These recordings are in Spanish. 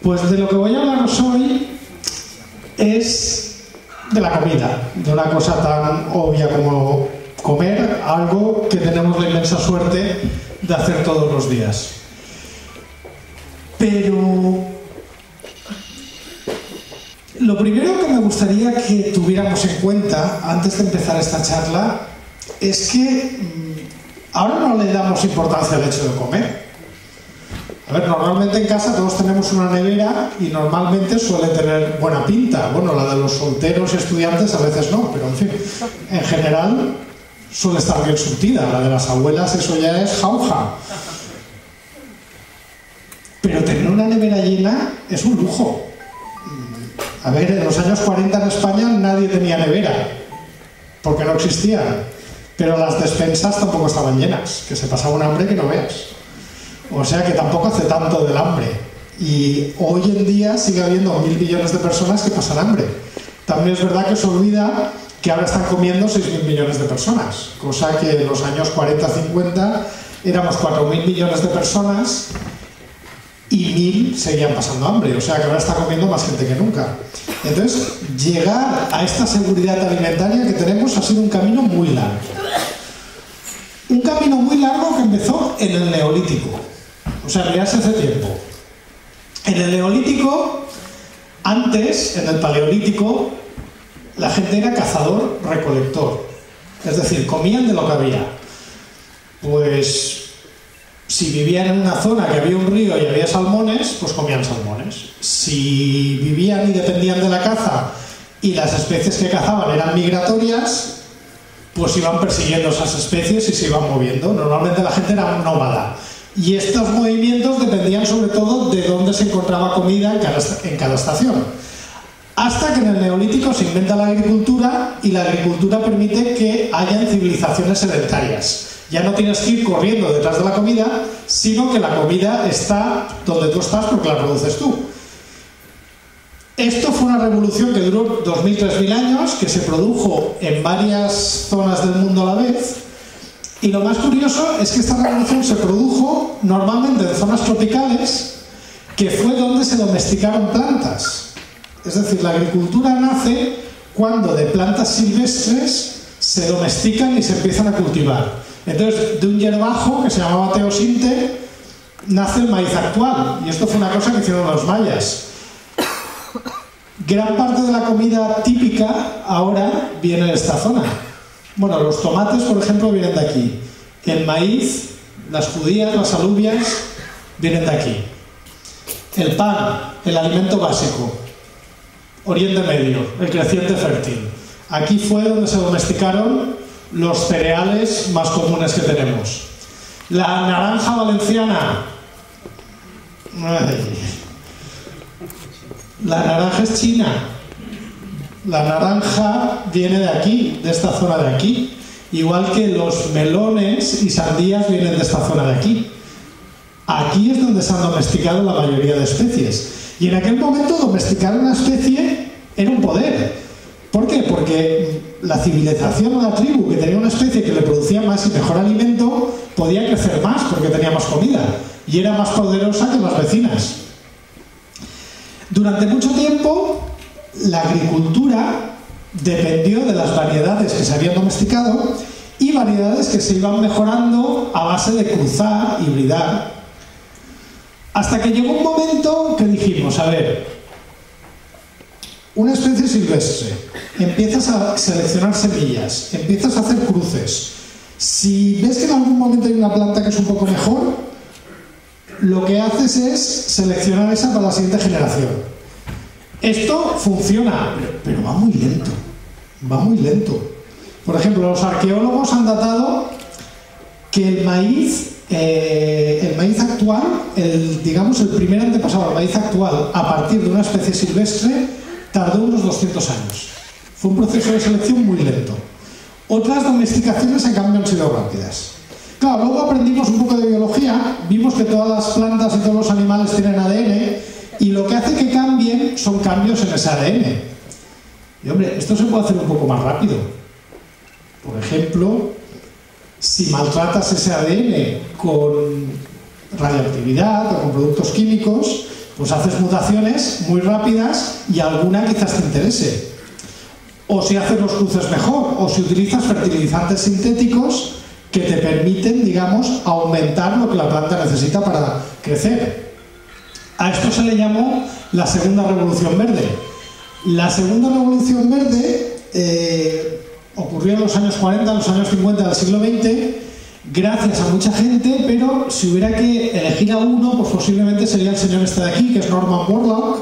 Pues de lo que voy a hablaros hoy es de la comida, de una cosa tan obvia como comer, algo que tenemos la inmensa suerte de hacer todos los días. Pero lo primero que me gustaría que tuviéramos en cuenta antes de empezar esta charla es que ahora no le damos importancia al hecho de comer. A ver, normalmente en casa todos tenemos una nevera y normalmente suele tener buena pinta. Bueno, la de los solteros y estudiantes a veces no, pero en fin, en general suele estar bien surtida. La de las abuelas, eso ya es jauja. Pero tener una nevera llena es un lujo. A ver, en los años 40 en España nadie tenía nevera, porque no existían. Pero las despensas tampoco estaban llenas, que se pasaba un hambre que no veas. O sea que tampoco hace tanto del hambre. Y hoy en día sigue habiendo 1.000 millones de personas que pasan hambre. También es verdad que se olvida que ahora están comiendo 6.000 millones de personas, cosa que en los años 40-50 éramos 4.000 millones de personas y 1.000 seguían pasando hambre. O sea que ahora está comiendo más gente que nunca. Entonces, llegar a esta seguridad alimentaria que tenemos ha sido un camino muy largo. Un camino muy largo que empezó en el Neolítico. O sea, ya hace tiempo. En el Neolítico, antes, en el Paleolítico, la gente era cazador-recolector. Es decir, comían de lo que había. Pues, si vivían en una zona que había un río y había salmones, pues comían salmones. Si vivían y dependían de la caza y las especies que cazaban eran migratorias, pues iban persiguiendo esas especies y se iban moviendo. Normalmente la gente era nómada. Y estos movimientos dependían sobre todo de dónde se encontraba comida en cada estación. Hasta que en el Neolítico se inventa la agricultura y la agricultura permite que hayan civilizaciones sedentarias. Ya no tienes que ir corriendo detrás de la comida, sino que la comida está donde tú estás porque la produces tú. Esto fue una revolución que duró 2.000-3.000 años, que se produjo en varias zonas del mundo a la vez. Y lo más curioso es que esta revolución se produjo normalmente en zonas tropicales, que fue donde se domesticaron plantas. Es decir, la agricultura nace cuando de plantas silvestres se domestican y se empiezan a cultivar. Entonces, de un hierbajo que se llamaba teosinte, nace el maíz actual. Y esto fue una cosa que hicieron los mayas. Gran parte de la comida típica ahora viene de esta zona. Bueno, los tomates, por ejemplo, vienen de aquí. El maíz, las judías, las alubias, vienen de aquí. El pan, el alimento básico. Oriente Medio, el creciente fértil. Aquí fue donde se domesticaron los cereales más comunes que tenemos. La naranja valenciana. La naranja es china. La naranja viene de aquí, de esta zona de aquí. Igual que los melones y sandías vienen de esta zona de aquí. Aquí es donde se han domesticado la mayoría de especies. Y en aquel momento domesticar una especie era un poder. ¿Por qué? Porque la civilización o la tribu que tenía una especie que le producía más y mejor alimento podía crecer más porque tenía más comida y era más poderosa que las vecinas. Durante mucho tiempo la agricultura dependió de las variedades que se habían domesticado y variedades que se iban mejorando a base de cruzar, hibridar, hasta que llegó un momento que dijimos, a ver, una especie silvestre, empiezas a seleccionar semillas, empiezas a hacer cruces. Si ves que en algún momento hay una planta que es un poco mejor, lo que haces es seleccionar esa para la siguiente generación. Esto funciona, pero va muy lento. Va muy lento. Por ejemplo, los arqueólogos han datado que el maíz actual, digamos el primer antepasado del maíz actual, a partir de una especie silvestre, tardó unos 200 años. Fue un proceso de selección muy lento. Otras domesticaciones, en cambio, han sido rápidas. Claro, luego aprendimos un poco de biología, vimos que todas las plantas y todos los animales tienen ADN, y lo que hace que cambien son cambios en ese ADN. Y hombre, esto se puede hacer un poco más rápido. Por ejemplo, si maltratas ese ADN con radioactividad o con productos químicos, pues haces mutaciones muy rápidas y alguna quizás te interese. O si haces los cruces mejor, o si utilizas fertilizantes sintéticos que te permiten, digamos, aumentar lo que la planta necesita para crecer. A esto se le llamó la segunda revolución verde. La segunda revolución verde ocurrió en los años 40, los años 50 del siglo XX, gracias a mucha gente, pero si hubiera que elegir a uno, pues posiblemente sería el señor este de aquí, que es Norman Borlaug,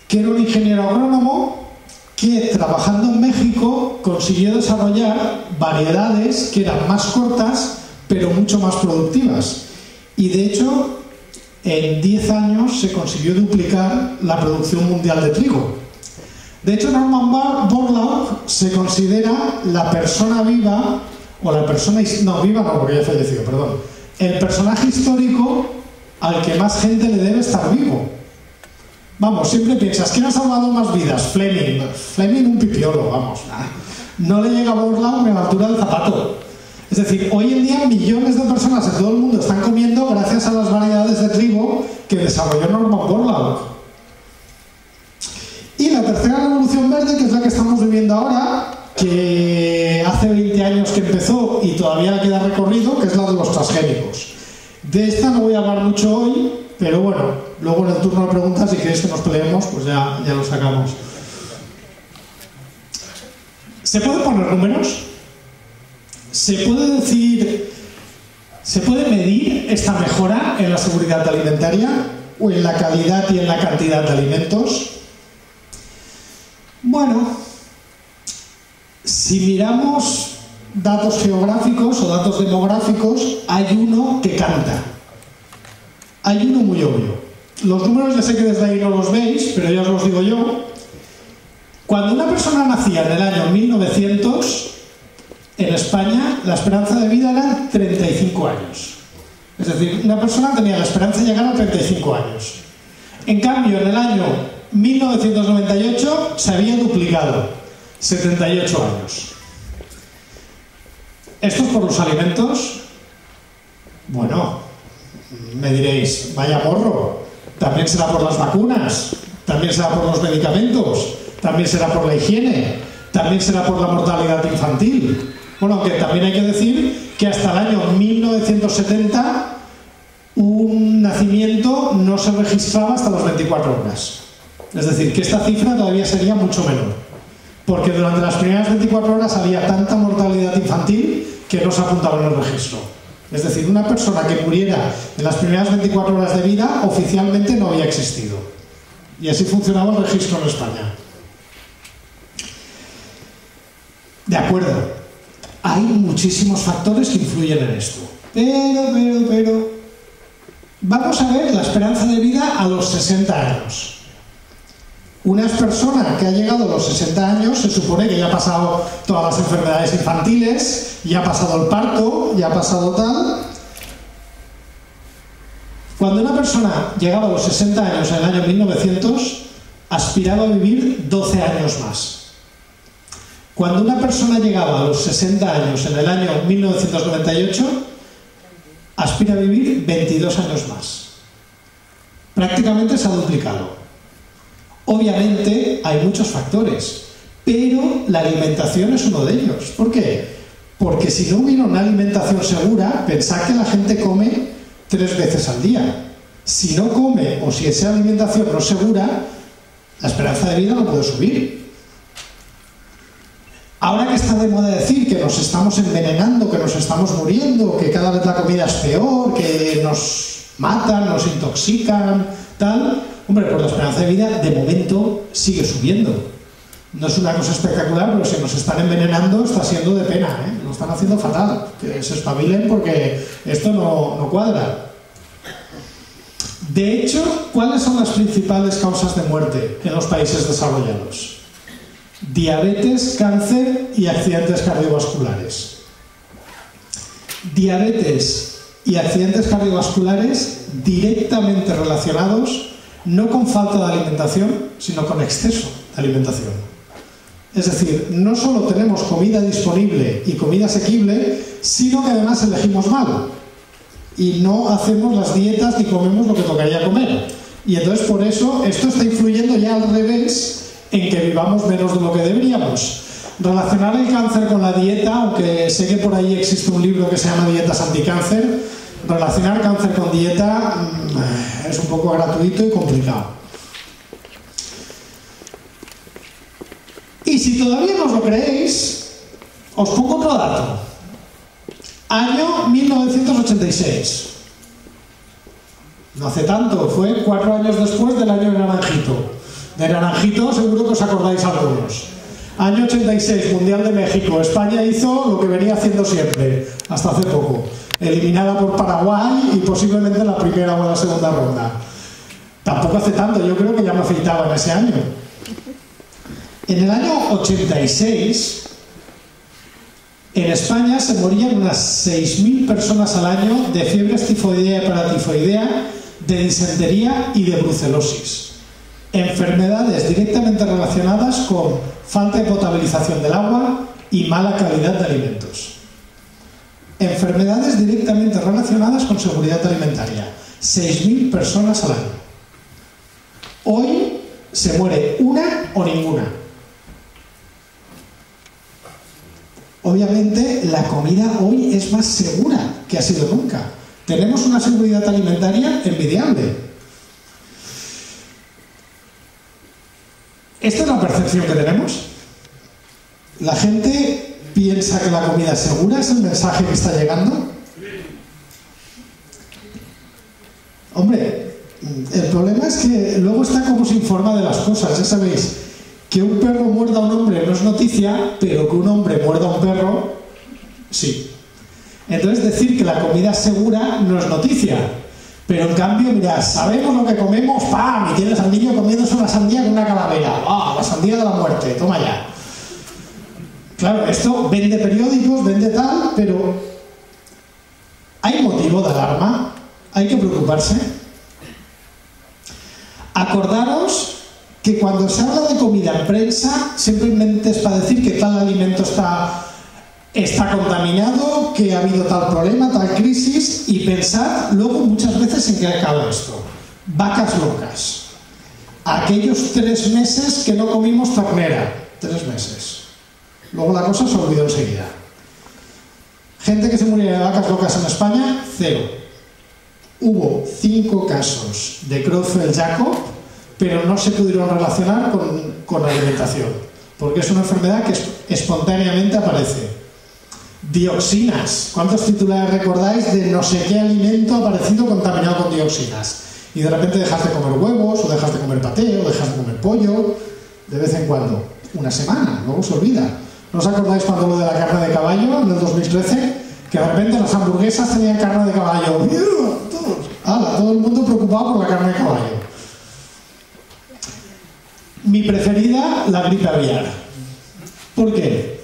que era un ingeniero agrónomo que, trabajando en México, consiguió desarrollar variedades que eran más cortas, pero mucho más productivas. Y de hecho, en 10 años se consiguió duplicar la producción mundial de trigo. De hecho, Norman Borlaug se considera la persona viva, o la persona... no, viva no, porque ya falleció, perdón. El personaje histórico al que más gente le debe estar vivo. Vamos, siempre piensas, ¿quién ha salvado más vidas? Fleming. Fleming un pipiolo, vamos. No le llega a Borlaug ni a la altura del zapato. Es decir, hoy en día millones de personas en todo el mundo están comiendo gracias a las variedades de trigo que desarrolló Norman Borlaug. Y la tercera revolución verde, que es la que estamos viviendo ahora, que hace 20 años que empezó y todavía queda recorrido, que es la de los transgénicos. De esta no voy a hablar mucho hoy, pero bueno, luego en el turno de preguntas, si queréis que nos peleemos, pues ya lo sacamos. ¿Se puede poner números? ¿Se puede decir, se puede medir esta mejora en la seguridad alimentaria o en la calidad y en la cantidad de alimentos? Bueno, si miramos datos geográficos o datos demográficos, hay uno que canta. Hay uno muy obvio. Los números ya sé que desde ahí no los veis, pero ya os los digo yo. Cuando una persona nacía en el año 1900, en España la esperanza de vida era 35 años. Es decir, una persona tenía la esperanza de llegar a 35 años. En cambio, en el año 1998 se había duplicado, 78 años. ¿Esto es por los alimentos? Bueno, me diréis, vaya morro, también será por las vacunas, también será por los medicamentos, también será por la higiene, también será por la mortalidad infantil. Bueno, aunque también hay que decir que hasta el año 1970 un nacimiento no se registraba hasta las 24 horas. Es decir, que esta cifra todavía sería mucho menor, porque durante las primeras 24 horas había tanta mortalidad infantil que no se apuntaba en el registro. Es decir, una persona que muriera en las primeras 24 horas de vida oficialmente no había existido. Y así funcionaba el registro en España. De acuerdo, hay muchísimos factores que influyen en esto. Pero... vamos a ver la esperanza de vida a los 60 años. Una persona que ha llegado a los 60 años se supone que ya ha pasado todas las enfermedades infantiles, ya ha pasado el parto, ya ha pasado tal. Cuando una persona llegaba a los 60 años en el año 1900, aspiraba a vivir 12 años más. Cuando una persona llegaba a los 60 años en el año 1998, aspira a vivir 22 años más. Prácticamente se ha duplicado. Obviamente hay muchos factores, pero la alimentación es uno de ellos. ¿Por qué? Porque si no hubiera una alimentación segura, pensad que la gente come 3 veces al día. Si no come o si esa alimentación no es segura, la esperanza de vida no puede subir. Ahora que está de moda decir que nos estamos envenenando, que nos estamos muriendo, que cada vez la comida es peor, que nos matan, nos intoxican, tal... Hombre, pues la esperanza de vida de momento sigue subiendo. No es una cosa espectacular, pero si nos están envenenando está siendo de pena, ¿eh? Lo están haciendo fatal. Que se espabilen porque esto no cuadra. De hecho, ¿cuáles son las principales causas de muerte en los países desarrollados? Diabetes, cáncer y accidentes cardiovasculares. Diabetes y accidentes cardiovasculares directamente relacionados no con falta de alimentación, sino con exceso de alimentación. Es decir, no solo tenemos comida disponible y comida asequible, sino que además elegimos mal. Y no hacemos las dietas ni comemos lo que tocaría comer. Y entonces por eso esto está influyendo ya al revés en que vivamos menos de lo que deberíamos. Relacionar el cáncer con la dieta, aunque sé que por ahí existe un libro que se llama Dietas Anticáncer, relacionar cáncer con dieta es un poco gratuito y complicado. Y si todavía no os lo creéis, os pongo otro dato. Año 1986. No hace tanto, fue 4 años después del año de Naranjito. De Naranjito seguro que os acordáis algunos. Año 86, Mundial de México. España hizo lo que venía haciendo siempre, hasta hace poco. Eliminada por Paraguay y posiblemente en la primera o la segunda ronda. Tampoco hace tanto, yo creo que ya me afeitaba en ese año. En el año 86, en España se morían unas 6.000 personas al año de fiebres tifoidea y paratifoidea, de disentería y de brucelosis. Enfermedades directamente relacionadas con falta de potabilización del agua y mala calidad de alimentos. Enfermedades directamente relacionadas con seguridad alimentaria. 6.000 personas al año. Hoy se muere una o ninguna. Obviamente la comida hoy es más segura que ha sido nunca. Tenemos una seguridad alimentaria envidiable. Esta es la percepción que tenemos. La gente piensa que la comida es segura, es el mensaje que está llegando. Hombre, el problema es que luego está cómo se informa de las cosas. Ya sabéis, que un perro muerda a un hombre no es noticia, pero que un hombre muerda a un perro, sí. Entonces decir que la comida es segura no es noticia. Pero en cambio, mira, sabemos lo que comemos, ¡pam! Y tienes al niño comiéndose una sandía con una calavera. ¡Ah! La sandía de la muerte, toma ya. Claro, esto vende periódicos, vende tal, pero ¿hay motivo de alarma? ¿Hay que preocuparse? Acordaros que cuando se habla de comida en prensa, simplemente es para decir que tal alimento está contaminado, que ha habido tal problema, tal crisis, y pensad luego muchas veces en qué acaba esto. Vacas locas. Aquellos 3 meses que no comimos ternera. 3 meses. Luego la cosa se olvidó enseguida. Gente que se murió de vacas locas en España, 0. Hubo 5 casos de Creutzfeldt-Jakob, pero no se pudieron relacionar con la alimentación, porque es una enfermedad que espontáneamente aparece. Dioxinas. ¿Cuántos titulares recordáis de no sé qué alimento aparecido contaminado con dioxinas? Y de repente dejas de comer huevos, o dejas de comer paté, o dejas de comer pollo, de vez en cuando. Una semana, luego se olvida. ¿No os acordáis cuando lo de la carne de caballo, en el 2013? Que de repente las hamburguesas tenían carne de caballo. Todo el mundo preocupado por la carne de caballo. Mi preferida, la gripe aviar. ¿Por qué?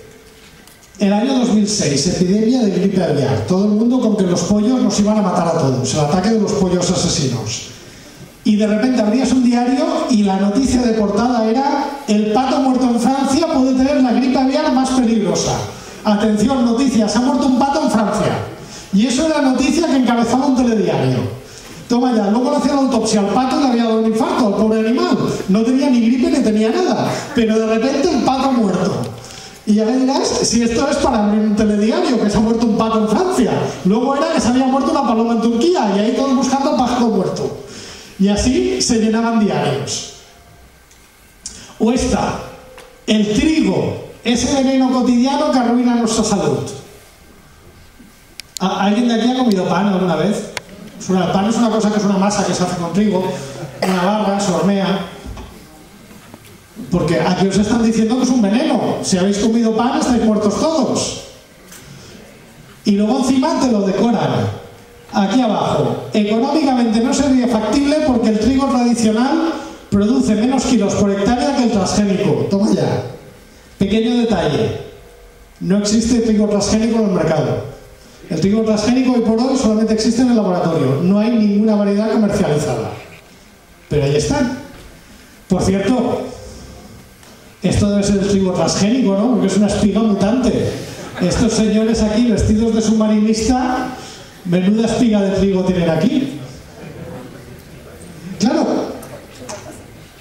El año 2006, epidemia de gripe aviar. Todo el mundo con que los pollos nos iban a matar a todos. El ataque de los pollos asesinos. Y de repente abrías un diario y la noticia de portada era: el pato muerto en Francia puede tener la gripe aviar más peligrosa. Atención, noticias, ha muerto un pato en Francia. Y eso era la noticia que encabezaba un telediario. Toma ya, luego le hacían la autopsia al pato, le había dado un infarto al pobre animal. No tenía ni gripe ni tenía nada. Pero de repente el pato muerto. Y ya me dirás si esto es para un telediario, que se ha muerto un pato en Francia. Luego era que se había muerto una paloma en Turquía y ahí todos buscando al pájaro muerto. Y así se llenaban diarios. O esta, el trigo, ese veneno cotidiano que arruina nuestra salud. ¿Alguien de aquí ha comido pan alguna vez? El pan es una cosa que es una masa que se hace con trigo, una barra, se hornea. Porque aquí os están diciendo que es un veneno. Si habéis comido pan, estáis muertos todos. Y luego encima te lo decoran. Aquí abajo, económicamente no sería factible porque el trigo tradicional produce menos kilos por hectárea que el transgénico. Toma ya. Pequeño detalle. No existe trigo transgénico en el mercado. El trigo transgénico hoy por hoy solamente existe en el laboratorio. No hay ninguna variedad comercializada. Pero ahí están. Por cierto, esto debe ser el trigo transgénico, ¿no? Porque es una espiga mutante. Estos señores aquí vestidos de submarinista, menuda espiga de trigo tienen aquí. Claro,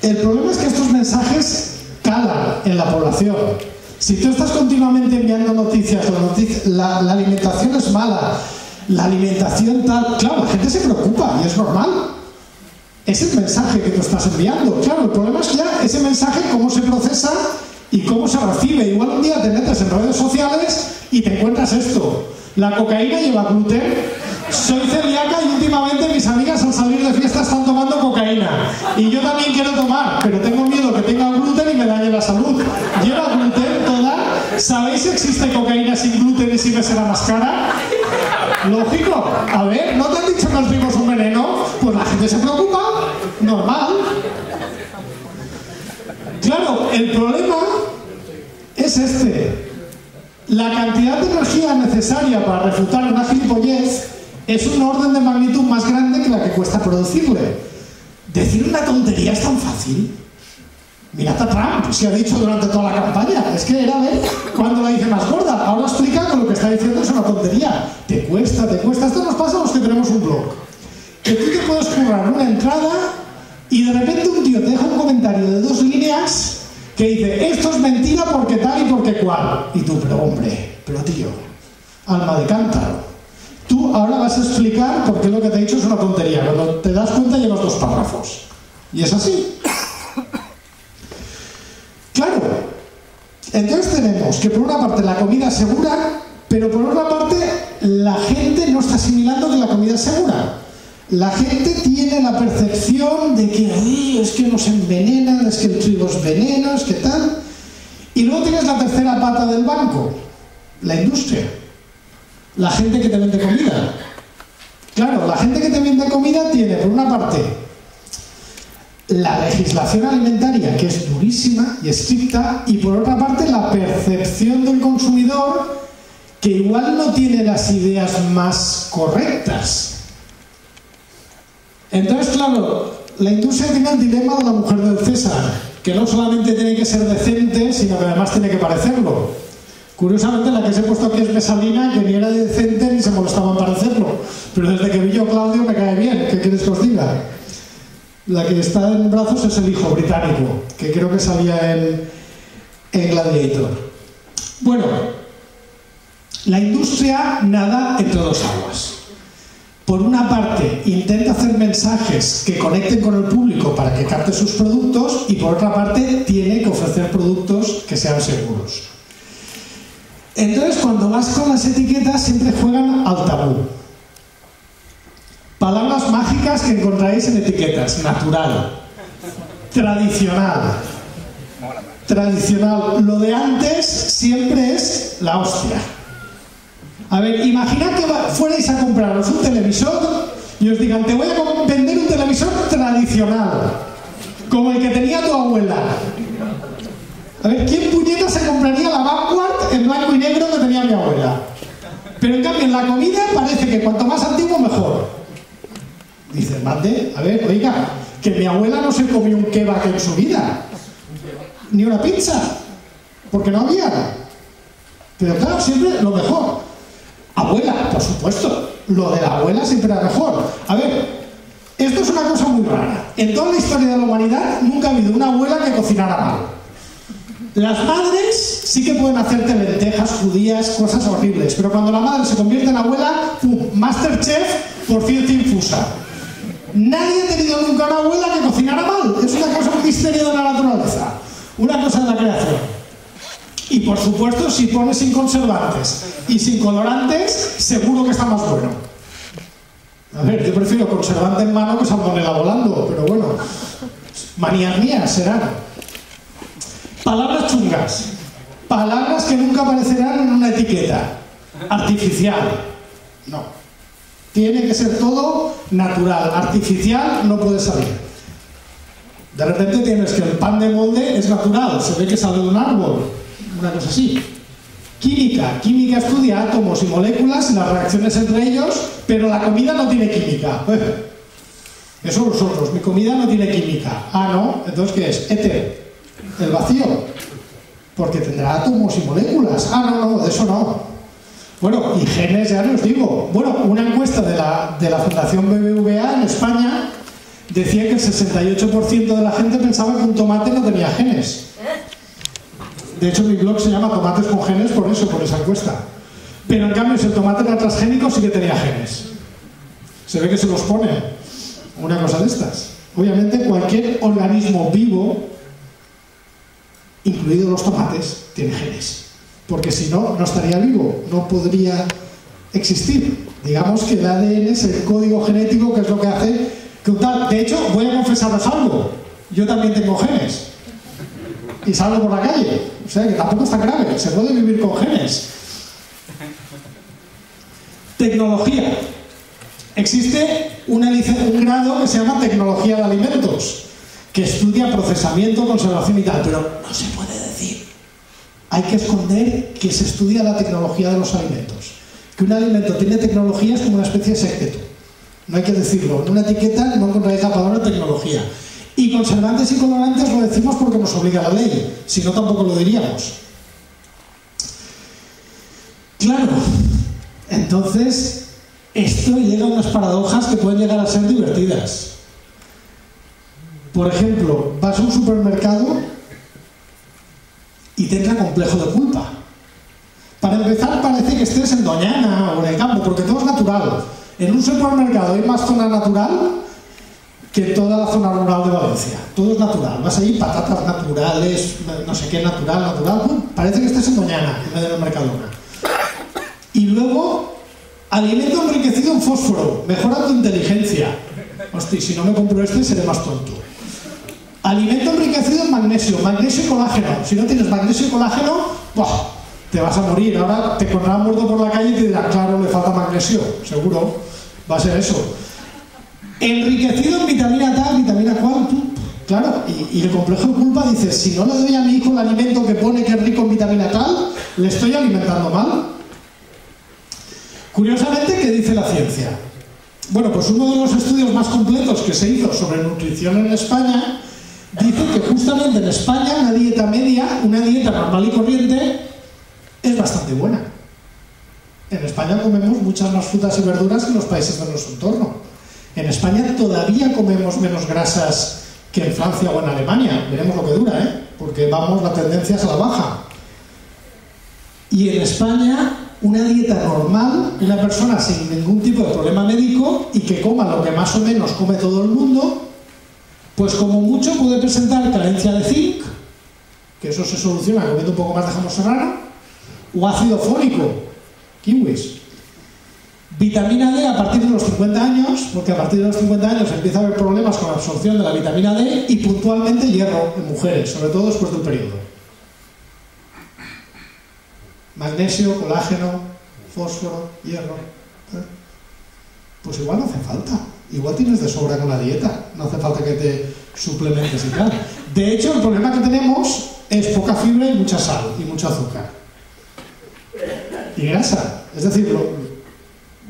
El problema es que estos mensajes calan en la población. Si tú estás continuamente enviando noticias, la alimentación es mala, la alimentación tal, claro, la gente se preocupa y es normal. Es el mensaje que tú estás enviando. Claro, el problema es ya ese mensaje, cómo se procesa y cómo se recibe. Igual un día te metes en redes sociales y te encuentras esto. La cocaína lleva gluten. Soy celíaca y últimamente mis amigas al salir de fiesta están tomando cocaína. Y yo también quiero tomar, pero tengo miedo que tenga gluten y me dañe la salud. ¿Lleva gluten toda? ¿Sabéis si existe cocaína sin gluten y si me será más cara? Lógico. A ver, ¿no te han dicho que el trigo es un veneno? Pues la gente se preocupa. Normal. Claro, el problema es este. La cantidad de energía necesaria para refutar una gilipollez es un orden de magnitud más grande que la que cuesta producirle. Decir una tontería es tan fácil. Mirad a Trump, se ha dicho durante toda la campaña. Es que era ver cuando la dice más gorda. Ahora explica que lo que está diciendo es una tontería. Te cuesta, te cuesta. Esto nos pasa a los que tenemos un blog. Que tú te puedes currar una entrada y de repente un tío te deja un comentario de 2 líneas que dice, esto es mentira porque tal y porque cual. Y tú, pero hombre, pero tío, alma de cántaro. Tú ahora vas a explicar por qué lo que te he dicho es una tontería. Cuando te das cuenta llevas 2 párrafos. Y es así. Claro. Entonces tenemos que por una parte la comida es segura, pero por otra parte la gente no está asimilando que la comida es segura. La gente tiene la percepción de que es que nos envenenan, es que el trigo es veneno, es que tal. Y luego tienes la tercera pata del banco, la industria. La gente que te vende comida. Claro, la gente que te vende comida tiene, por una parte, la legislación alimentaria, que es durísima y estricta, y por otra parte, la percepción del consumidor, que igual no tiene las ideas más correctas. Entonces, claro, la industria tiene el dilema de la mujer del César, que no solamente tiene que ser decente, sino que además tiene que parecerlo. Curiosamente, la que se he puesto aquí es Mesalina, que ni era decente ni se molestaba en parecerlo. Pero desde que vi yo a Claudio me cae bien, ¿qué quieres que os diga? La que está en brazos es el hijo británico, que creo que salía en Gladiator. Bueno, la industria nada entre 2 aguas. Por una parte, intenta hacer mensajes que conecten con el público para que capte sus productos, y por otra parte, tiene que ofrecer productos que sean seguros. Entonces, cuando vas con las etiquetas, siempre juegan al tabú. Palabras mágicas que encontraréis en etiquetas: natural, tradicional. Tradicional. Lo de antes siempre es la hostia. A ver, imaginad que fuerais a compraros un televisor y os digan, te voy a vender un televisor tradicional, como el que tenía tu abuela. A ver, ¿quién puñeta se compraría la Vanguard en blanco y negro que tenía mi abuela? Pero en cambio en la comida parece que cuanto más antiguo mejor. Dices, mate, a ver, oiga, que mi abuela no se comió un kebab en su vida, ni una pizza, porque no había. Pero claro, siempre lo mejor. Abuela, por supuesto, lo de la abuela siempre era mejor. A ver, esto es una cosa muy rara. En toda la historia de la humanidad nunca ha habido una abuela que cocinara mal. Las madres sí que pueden hacerte lentejas, judías, cosas horribles, pero cuando la madre se convierte en abuela, ¡pum! Masterchef por ciencia infusa. Nadie ha tenido nunca una abuela que cocinara mal. Es una cosa, un misterio de la naturaleza, una cosa de la creación. Y por supuesto, si pones sin conservantes y sin colorantes, seguro que está más bueno. A ver, yo prefiero conservante en mano que salmonela volando, pero bueno, manías mías serán. Palabras chungas, palabras que nunca aparecerán en una etiqueta. Artificial, no. Tiene que ser todo natural. Artificial no puede salir. De repente tienes que el pan de molde es natural, se ve que sale de un árbol. Una cosa así. Química. Química estudia átomos y moléculas y las reacciones entre ellos, pero la comida no tiene química. Eso vosotros, mi comida no tiene química. Ah, ¿no? Entonces, ¿qué es? Éter. El vacío. Porque tendrá átomos y moléculas. Ah, no, de eso no. Bueno, y genes ya no os digo. Bueno, una encuesta de la Fundación BBVA en España decía que el 68% de la gente pensaba que un tomate no tenía genes. De hecho, mi blog se llama Tomates con genes por eso, por esa encuesta. Pero en cambio, si el tomate era transgénico, sí que tenía genes. Se ve que se los pone una cosa de estas. Obviamente, cualquier organismo vivo, incluidos los tomates, tiene genes. Porque si no, no estaría vivo, no podría existir. Digamos que el ADN es el código genético que es lo que hace que un tal... De hecho, voy a confesaros algo. Yo también tengo genes. Y salgo por la calle. O sea, que tampoco es tan grave. Se puede vivir con genes. Tecnología. Existe un grado que se llama Tecnología de Alimentos, que estudia procesamiento, conservación y tal, pero no se puede decir. Hay que esconder que se estudia la tecnología de los alimentos. Que un alimento tiene tecnología es como una especie de secreto. No hay que decirlo. En una etiqueta no encontráis la palabra tecnología. Y conservantes y colorantes lo decimos porque nos obliga la ley. Si no, tampoco lo diríamos. Claro. Entonces, esto llega a unas paradojas que pueden llegar a ser divertidas. Por ejemplo, vas a un supermercado y te entra complejo de culpa. Para empezar, parece que estés en Doñana o en el campo, porque todo es natural. En un supermercado hay más zona natural que toda la zona rural de Valencia. Todo es natural. Vas allí, patatas naturales, no sé qué natural. Parece que estés en Doñana, en vez de Mercadona. Y luego, alimento enriquecido en fósforo, mejora tu inteligencia. Hostia, si no me compro este, seré más tonto. Alimento enriquecido en magnesio y colágeno. Si no tienes magnesio y colágeno, ¡buah!, te vas a morir. Ahora te encontrarán muerto por la calle y te dirán, claro, le falta magnesio. Seguro, va a ser eso. Enriquecido en vitamina tal, vitamina cual. Claro, y el complejo de culpa dice, si no le doy a mi hijo el alimento que pone que es rico en vitamina tal, le estoy alimentando mal. Curiosamente, ¿qué dice la ciencia? Bueno, pues uno de los estudios más completos que se hizo sobre nutrición en España dice que justamente en España una dieta media, una dieta normal y corriente, es bastante buena. En España comemos muchas más frutas y verduras que en los países de nuestro entorno. En España todavía comemos menos grasas que en Francia o en Alemania. Veremos lo que dura, ¿eh? Porque vamos, la tendencia es a la baja. Y en España, una dieta normal, una persona sin ningún tipo de problema médico y que coma lo que más o menos come todo el mundo, pues como mucho puede presentar carencia de zinc, que eso se soluciona comiendo un poco más de jamón serrano, o ácido fólico, kiwis. Vitamina D a partir de los 50 años, porque a partir de los 50 años empieza a haber problemas con la absorción de la vitamina D, y puntualmente hierro en mujeres, sobre todo después del periodo. Magnesio, colágeno, fósforo, hierro. Pues igual no hace falta. Igual tienes de sobra con la dieta. No hace falta que te suplementes y tal. De hecho, el problema que tenemos es poca fibra y mucha sal y mucho azúcar. Y grasa. Es decir,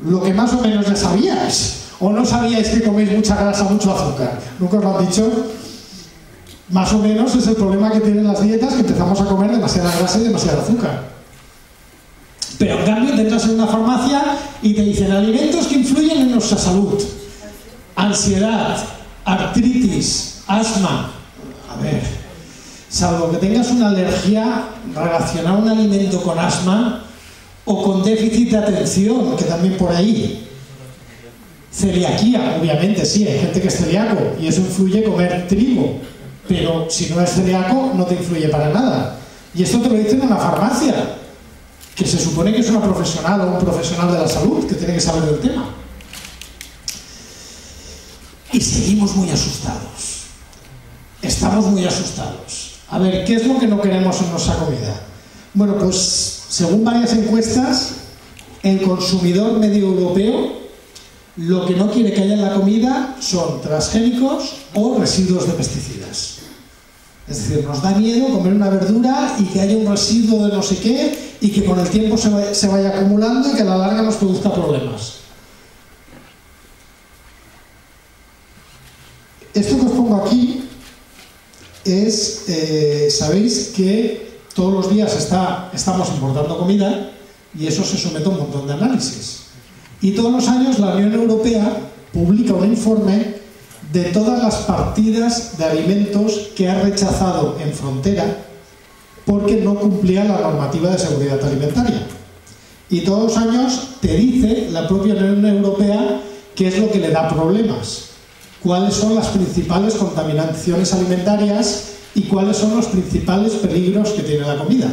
lo que más o menos ya sabíais. ¿O no sabíais que coméis mucha grasa, mucho azúcar? ¿Nunca os lo han dicho? Más o menos es el problema que tienen las dietas, que empezamos a comer demasiada grasa y demasiado azúcar. Pero en cambio te entras en una farmacia y te dicen alimentos que influyen en nuestra salud. Ansiedad, artritis, asma. A ver, salvo que tengas una alergia relacionada a un alimento con asma o con déficit de atención, que también por ahí. Celiaquía, obviamente, sí, hay gente que es celíaco y eso influye comer trigo. Pero si no es celíaco, no te influye para nada. Y esto te lo dicen en una farmacia, que se supone que es una profesional o un profesional de la salud, que tiene que saber del tema. Y seguimos muy asustados. Estamos muy asustados. A ver, ¿qué es lo que no queremos en nuestra comida? Bueno, pues según varias encuestas, el consumidor medio europeo lo que no quiere que haya en la comida son transgénicos o residuos de pesticidas. Es decir, nos da miedo comer una verdura y que haya un residuo de no sé qué y que con el tiempo se vaya acumulando y que a la larga nos produzca problemas. Esto que os pongo aquí es, sabéis que todos los días estamos importando comida y eso se somete a un montón de análisis. Y todos los años la Unión Europea publica un informe de todas las partidas de alimentos que ha rechazado en frontera porque no cumplía la normativa de seguridad alimentaria. Y todos los años te dice la propia Unión Europea qué es lo que le da problemas, cuáles son las principales contaminaciones alimentarias y cuáles son los principales peligros que tiene la comida.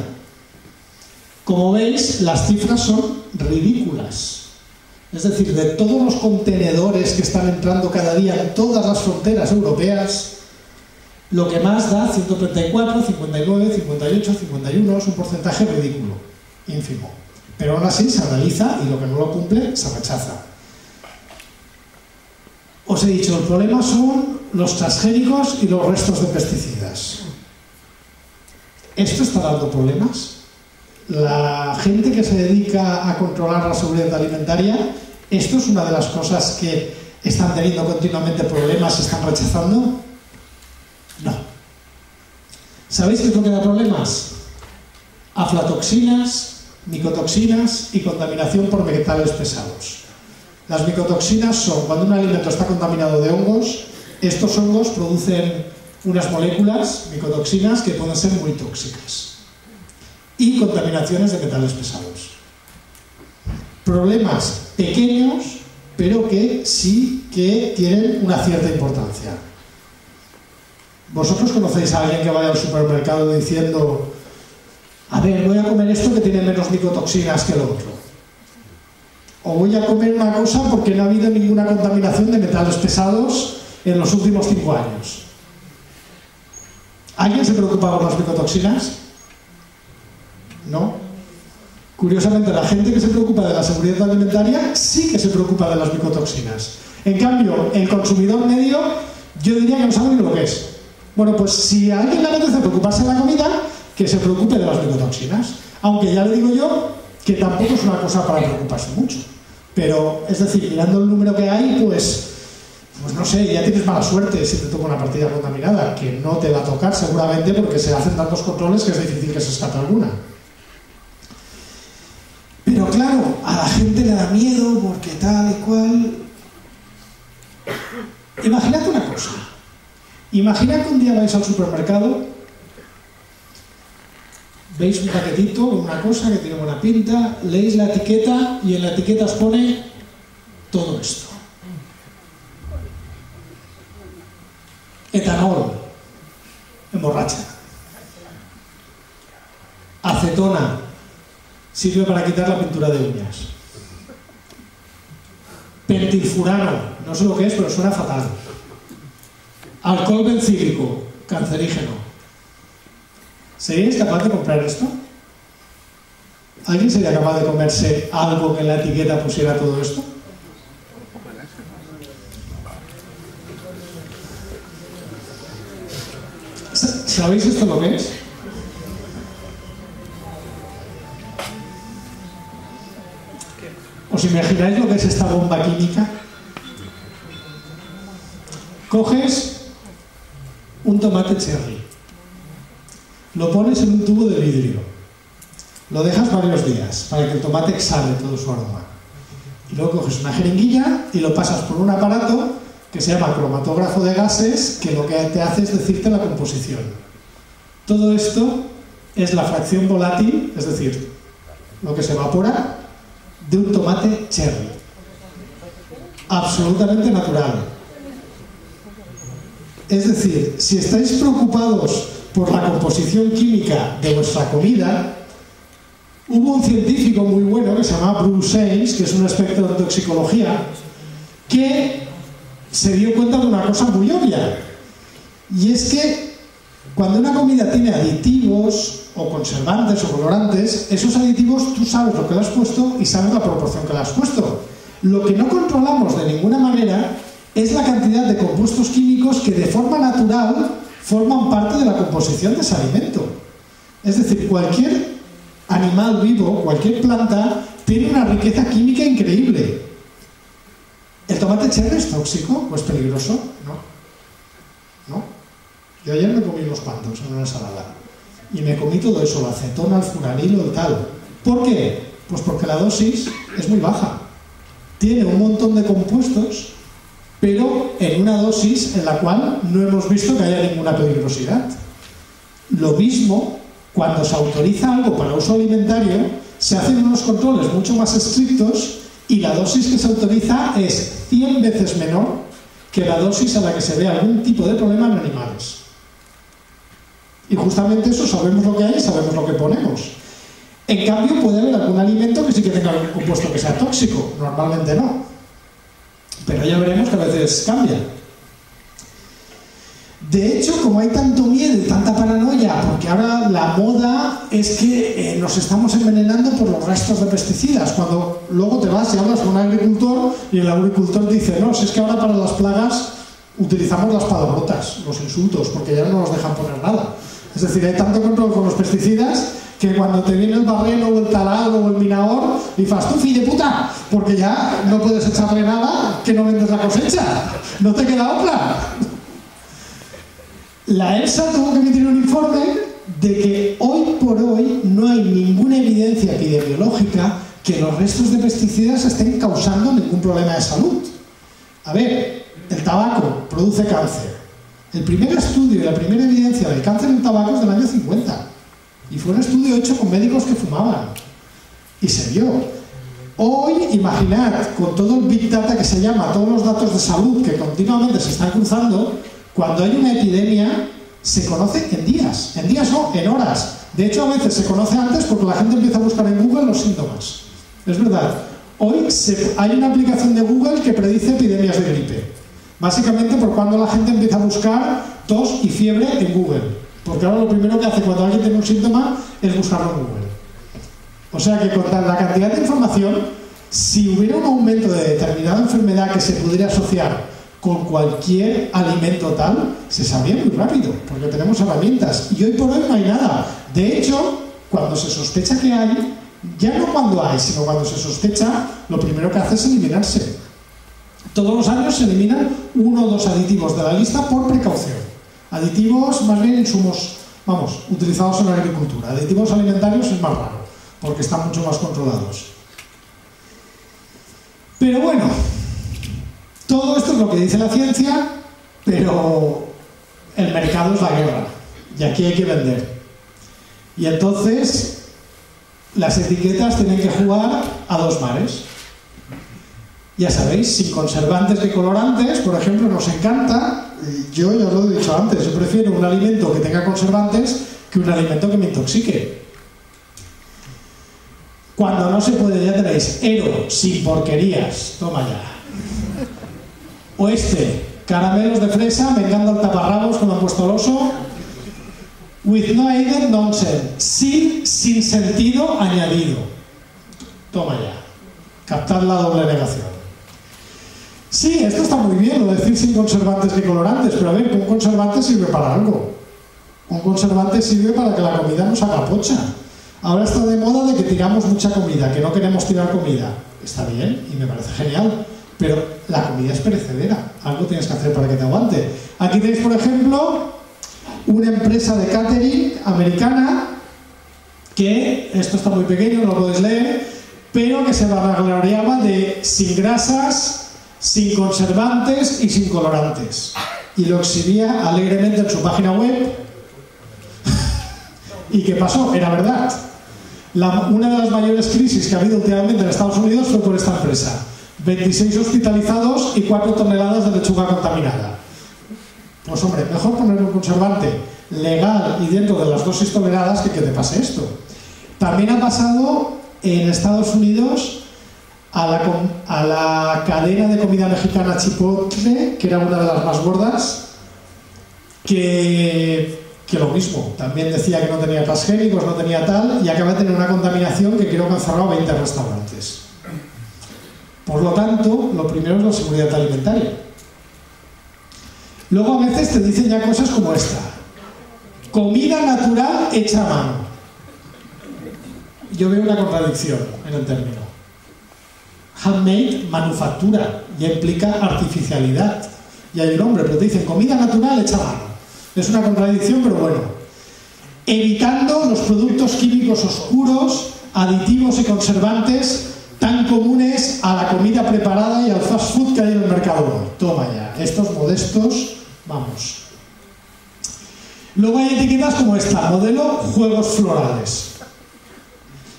Como veis, las cifras son ridículas. Es decir, de todos los contenedores que están entrando cada día en todas las fronteras europeas, lo que más da, 134, 59, 58, 51, es un porcentaje ridículo, ínfimo. Pero aún así se analiza y lo que no lo cumple se rechaza. Os he dicho, el problema son los transgénicos y los restos de pesticidas. ¿Esto está dando problemas? La gente que se dedica a controlar la seguridad alimentaria, ¿esto es una de las cosas que están teniendo continuamente problemas y están rechazando? No. ¿Sabéis qué es lo que da problemas? Aflatoxinas, micotoxinas y contaminación por metales pesados. Las micotoxinas son cuando un alimento está contaminado de hongos. Estos hongos producen unas moléculas, micotoxinas, que pueden ser muy tóxicas. Y contaminaciones de metales pesados. Problemas pequeños, pero que sí que tienen una cierta importancia. ¿Vosotros conocéis a alguien que vaya al supermercado diciendo: a ver, voy a comer esto que tiene menos micotoxinas que lo otro? O voy a comer una cosa porque no ha habido ninguna contaminación de metales pesados en los últimos 5 años. ¿Alguien se preocupa por las micotoxinas? ¿No? Curiosamente, la gente que se preocupa de la seguridad alimentaria sí que se preocupa de las micotoxinas. En cambio, el consumidor medio, yo diría que no sabe ni lo que es. Bueno, pues si a alguien le apetece preocuparse de la comida, que se preocupe de las micotoxinas. Aunque ya le digo yo que tampoco es una cosa para preocuparse mucho. Pero, es decir, mirando el número que hay, pues no sé, ya tienes mala suerte si te toca una partida contaminada, que no te va a tocar seguramente porque se hacen tantos controles que es difícil que se escape alguna. Pero claro, a la gente le da miedo porque tal y cual. Imaginad una cosa. Imaginad que un día vais al supermercado, veis un paquetito, una cosa que tiene buena pinta, leéis la etiqueta y en la etiqueta os pone todo esto. Etanol, emborracha. Acetona, sirve para quitar la pintura de uñas. Pentilfurano, no sé lo que es, pero suena fatal. Alcohol bencílico, cancerígeno. ¿Seríais capaz de comprar esto? ¿Alguien sería capaz de comerse algo que en la etiqueta pusiera todo esto? ¿Sabéis esto lo que es? ¿Os imagináis lo que es esta bomba química? Coges un tomate cherry, lo pones en un tubo de vidrio, lo dejas varios días para que el tomate exhale todo su aroma. Y luego coges una jeringuilla y lo pasas por un aparato que se llama cromatógrafo de gases, que lo que te hace es decirte la composición. Todo esto es la fracción volátil, es decir, lo que se evapora de un tomate cherry. Absolutamente natural. Es decir, si estáis preocupados por la composición química de vuestra comida, hubo un científico muy bueno que se llama Bruce Ames, que es un experto en toxicología, que se dio cuenta de una cosa muy obvia, y es que cuando una comida tiene aditivos o conservantes o colorantes, esos aditivos tú sabes lo que le has puesto y sabes la proporción que le has puesto. Lo que no controlamos de ninguna manera es la cantidad de compuestos químicos que de forma natural forman parte de la composición de ese alimento. Es decir, cualquier animal vivo, cualquier planta, tiene una riqueza química increíble. ¿El tomate cherry es tóxico o es peligroso? No. Yo ayer me comí unos cuantos en una ensalada y me comí todo eso, la acetona, el furanilo y tal. ¿Por qué? Pues porque la dosis es muy baja. Tiene un montón de compuestos, pero en una dosis en la cual no hemos visto que haya ninguna peligrosidad. Lo mismo, cuando se autoriza algo para uso alimentario, se hacen unos controles mucho más estrictos y la dosis que se autoriza es 100 veces menor que la dosis a la que se ve algún tipo de problema en animales. Y justamente eso, sabemos lo que hay, sabemos lo que ponemos. En cambio, puede haber algún alimento que sí que tenga algún compuesto que sea tóxico, normalmente no. Pero ya veremos que a veces cambia. De hecho, como hay tanto miedo y tanta paranoia, porque ahora la moda es que nos estamos envenenando por los restos de pesticidas, cuando luego te vas y hablas con un agricultor y el agricultor dice, no, si es que ahora para las plagas utilizamos las palabrotas, los insultos, porque ya no nos dejan poner nada. Es decir, hay tanto control con los pesticidas que cuando te viene el barreno o el taladro o el minador, dices, tú, fill de puta, porque ya no puedes echarle nada que no vendes la cosecha, no te queda otra. La EFSA tuvo que emitir un informe de que hoy por hoy no hay ninguna evidencia epidemiológica que los restos de pesticidas estén causando ningún problema de salud. A ver, el tabaco produce cáncer. El primer estudio y la primera evidencia del cáncer en tabaco es del año 50. Y fue un estudio hecho con médicos que fumaban. Y se vio. Hoy, imaginad, con todo el Big Data que se llama, todos los datos de salud que continuamente se están cruzando, cuando hay una epidemia, se conoce en días no, en horas. De hecho, a veces se conoce antes porque la gente empieza a buscar en Google los síntomas. Es verdad. Hoy hay una aplicación de Google que predice epidemias de gripe. Básicamente por cuando la gente empieza a buscar tos y fiebre en Google. Porque ahora lo primero que hace cuando alguien tiene un síntoma es buscarlo en Google. O sea que con la cantidad de información, si hubiera un aumento de determinada enfermedad que se pudiera asociar con cualquier alimento tal, se sabría muy rápido, porque tenemos herramientas. Y hoy por hoy no hay nada. De hecho, cuando se sospecha que hay, ya no cuando hay, sino cuando se sospecha, lo primero que hace es eliminarse. Todos los años se eliminan 1 o 2 aditivos de la lista por precaución. Aditivos, más bien insumos, utilizados en la agricultura. Aditivos alimentarios es más raro, porque están mucho más controlados. Pero bueno, todo esto es lo que dice la ciencia, pero el mercado es la guerra, y aquí hay que vender. Y entonces, las etiquetas tienen que jugar a 2 mares. Ya sabéis, sin conservantes ni colorantes, por ejemplo, nos encanta, yo ya lo he dicho antes, yo prefiero un alimento que tenga conservantes que un alimento que me intoxique. Cuando no se puede, ya tenéis, Ero, sin porquerías, toma ya. O caramelos de fresa, vengando al taparrabos como han puesto al oso, with no added nonsense, sin sentido añadido. Toma ya, captad la doble negación. Sí, esto está muy bien, lo de decir sin conservantes ni colorantes, pero a ver, un conservante sirve para algo. Un conservante sirve para que la comida no se haga pocha. Ahora está de moda de que tiramos mucha comida, que no queremos tirar comida. Está bien y me parece genial, pero la comida es perecedera. Algo tienes que hacer para que te aguante. Aquí tenéis, por ejemplo, una empresa de catering americana que, esto está muy pequeño, no lo podéis leer, pero que se vanagloriaba de sin grasas, sin conservantes y sin colorantes. Y lo exhibía alegremente en su página web. ¿Y qué pasó? Era verdad. Una de las mayores crisis que ha habido últimamente en Estados Unidos fue por esta empresa. 26 hospitalizados y 4 toneladas de lechuga contaminada. Pues hombre, mejor poner un conservante legal y dentro de las dosis toleradas que te pase esto. También ha pasado en Estados Unidos a la cadena de comida mexicana Chipotle, que era una de las más gordas, que lo mismo, también decía que no tenía transgénicos, no tenía tal, y acaba de tener una contaminación que creo que han cerrado 20 restaurantes. Por lo tanto, lo primero es la seguridad alimentaria. Luego a veces te dicen ya cosas como esta: comida natural hecha a mano. Yo veo una contradicción en el término. Handmade, manufactura, ya implica artificialidad. Y hay un nombre, pero te dicen comida natural hecha a mano. Es una contradicción, pero bueno. Evitando los productos químicos oscuros, aditivos y conservantes tan comunes a la comida preparada y al fast food que hay en el mercado. Toma ya, estos modestos, vamos. Luego hay etiquetas como esta, modelo juegos florales.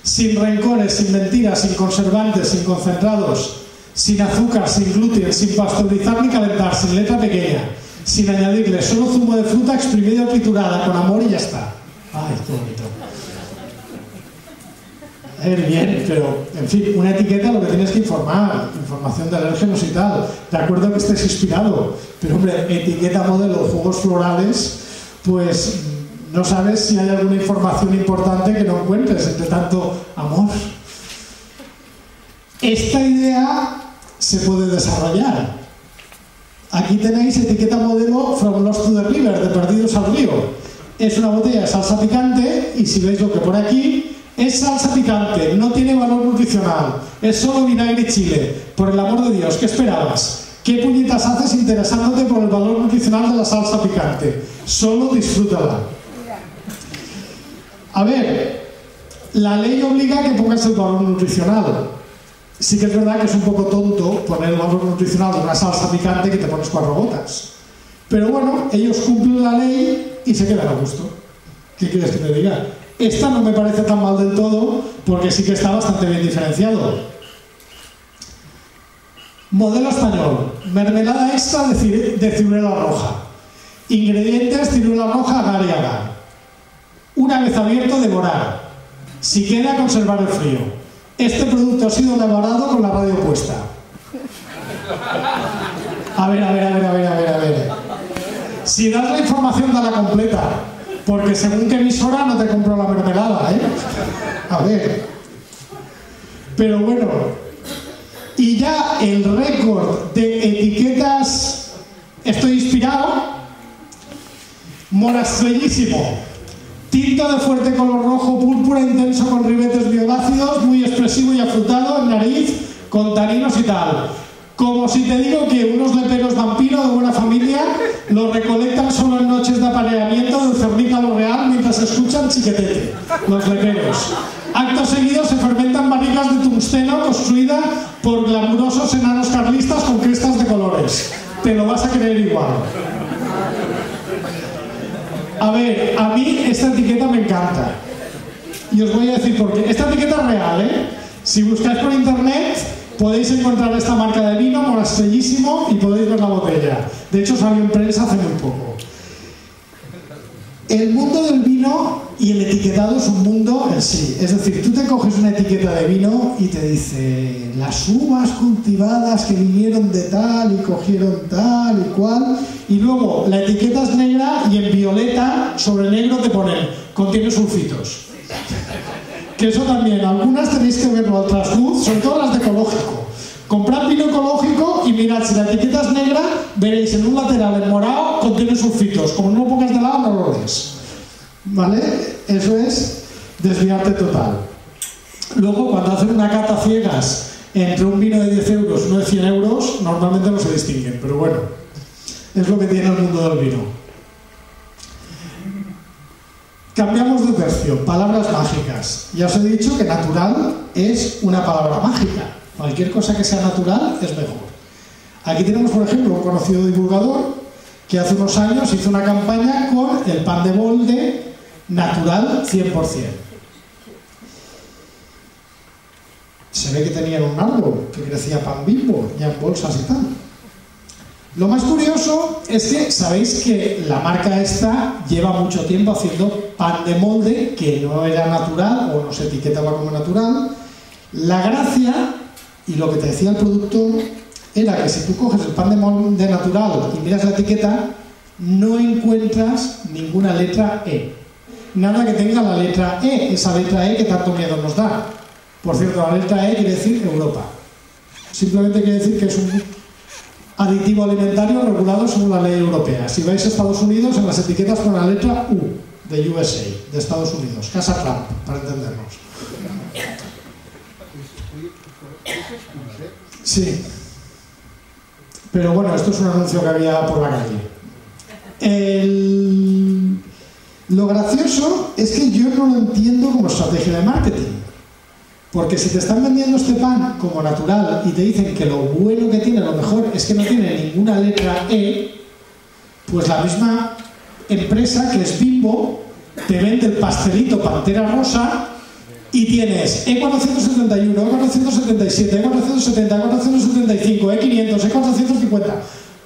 Sin rencores, sin mentiras, sin conservantes, sin concentrados, sin azúcar, sin gluten, sin pasteurizar ni calentar, sin letra pequeña, sin añadirle solo zumo de fruta exprimido o triturada, con amor y ya está. Ay, qué bonito. Bien, pero, en fin, una etiqueta lo que tienes que informar, información de alérgenos y tal. De acuerdo que estés inspirado, pero hombre, etiqueta modelo jugos florales, pues no sabes si hay alguna información importante que no encuentres entre tanto amor. Esta idea se puede desarrollar. Aquí tenéis etiqueta modelo From Lost to the River, de Perdidos al Río. Es una botella de salsa picante y si veis lo que pone aquí, es salsa picante, no tiene valor nutricional, es solo vinagre y chile. Por el amor de Dios, ¿qué esperabas? ¿Qué puñetas haces interesándote por el valor nutricional de la salsa picante? Solo disfrútala. A ver, la ley obliga a que pongas el valor nutricional. Sí que es verdad que es un poco tonto poner el valor nutricional de una salsa picante que te pones 4 gotas. Pero bueno, ellos cumplen la ley y se quedan a gusto. ¿Qué quieres que te diga? Esta no me parece tan mal del todo porque sí que está bastante bien diferenciado. Modelo español, mermelada extra de ciruela roja. Ingredientes: ciruela roja, agar y agar. Una vez abierto, devorar. Si queda, conservar el frío. Este producto ha sido elaborado con la radio puesta. A ver. Si das la información, dala completa. Porque según qué emisora no te compro la mermelada, ¿eh? A ver. Pero bueno. Y ya el récord de etiquetas, estoy inspirado. Monastrellísimo. Tinto de fuerte color rojo, púrpura intenso con ribetes violáceos, muy expresivo y afrutado en nariz, con taninos y tal. Como si te digo que unos leperos vampiro de buena familia lo recolectan solo en noches de apareamiento del cernícalo real mientras escuchan chiquetete, los leperos. Acto seguido se fermentan barricas de tungsteno construida por glamurosos enanos carlistas con crestas de colores. Te lo vas a creer igual. A ver, a mí esta etiqueta me encanta. Y os voy a decir por qué. Esta etiqueta es real, ¿eh? Si buscáis por internet podéis encontrar esta marca de vino, Monastrellísimo, y podéis ver la botella. De hecho salió en prensa hace muy poco. El mundo del vino y el etiquetado es un mundo en sí. Es decir, tú te coges una etiqueta de vino y te dice las uvas cultivadas que vinieron de tal y cogieron tal y cual, y luego la etiqueta es negra y en violeta sobre negro te ponen contiene sulfitos. Que eso también, algunas tenéis que verlo al trasluz, sobre todo las de ecológico. Comprad vino ecológico y mirad, si la etiqueta es negra, veréis en un lateral en morado contiene sulfitos. Como no lo pongas de lado, no lo lees. ¿Vale? Eso es desviarte total. Luego, cuando hacen una cata ciegas entre un vino de 10 euros y uno de 100 euros, normalmente no se distinguen. Pero bueno, es lo que tiene el mundo del vino. Cambiamos de tercio, palabras mágicas. Ya os he dicho que natural es una palabra mágica. Cualquier cosa que sea natural es mejor. Aquí tenemos, por ejemplo, un conocido divulgador que hace unos años hizo una campaña con el pan de molde natural 100%. Se ve que tenían un árbol que crecía pan Bimbo, ya en bolsas y tal. Lo más curioso es que sabéis que la marca esta lleva mucho tiempo haciendo pan de molde que no era natural o no se etiquetaba como natural. La gracia, y lo que te decía el productor, era que si tú coges el pan de molde natural y miras la etiqueta, no encuentras ninguna letra E. Nada que tenga la letra E, esa letra E que tanto miedo nos da. Por cierto, la letra E quiere decir Europa. Simplemente quiere decir que es un aditivo alimentario regulado según la ley europea. Si vais a Estados Unidos, en las etiquetas con la letra U, de USA, de Estados Unidos. Casa Trump, para entendernos. Sí. Pero bueno, esto es un anuncio que había por la calle. Lo gracioso es que yo no lo entiendo como estrategia de marketing. Porque si te están vendiendo este pan como natural y te dicen que lo bueno que tiene, lo mejor, es que no tiene ninguna letra E, pues la misma empresa, que es Bimbo, te vende el pastelito Pantera Rosa y tienes E471, E477, E470, E475, E500, E450.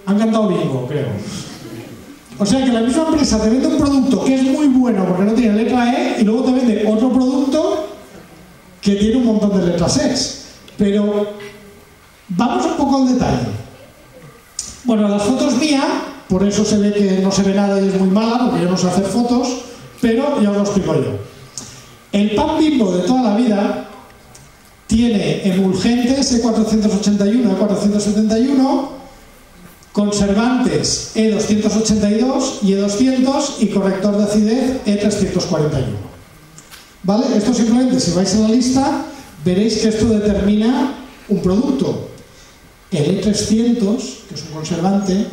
Han cantado Bimbo, creo. O sea que la misma empresa te vende un producto que es muy bueno porque no tiene letra E y luego te vende otro producto que tiene un montón de letras E. Pero vamos un poco al detalle. Bueno, las fotos mías, por eso se ve que no se ve nada y es muy mala, porque yo no sé hacer fotos, pero ya os lo explico yo. El pan Bimbo de toda la vida tiene emulgentes E481, E471, conservantes E282 y E200 y corrector de acidez E341. ¿Vale? Esto simplemente, si vais a la lista, veréis que esto determina un producto. El E300, que es un conservante,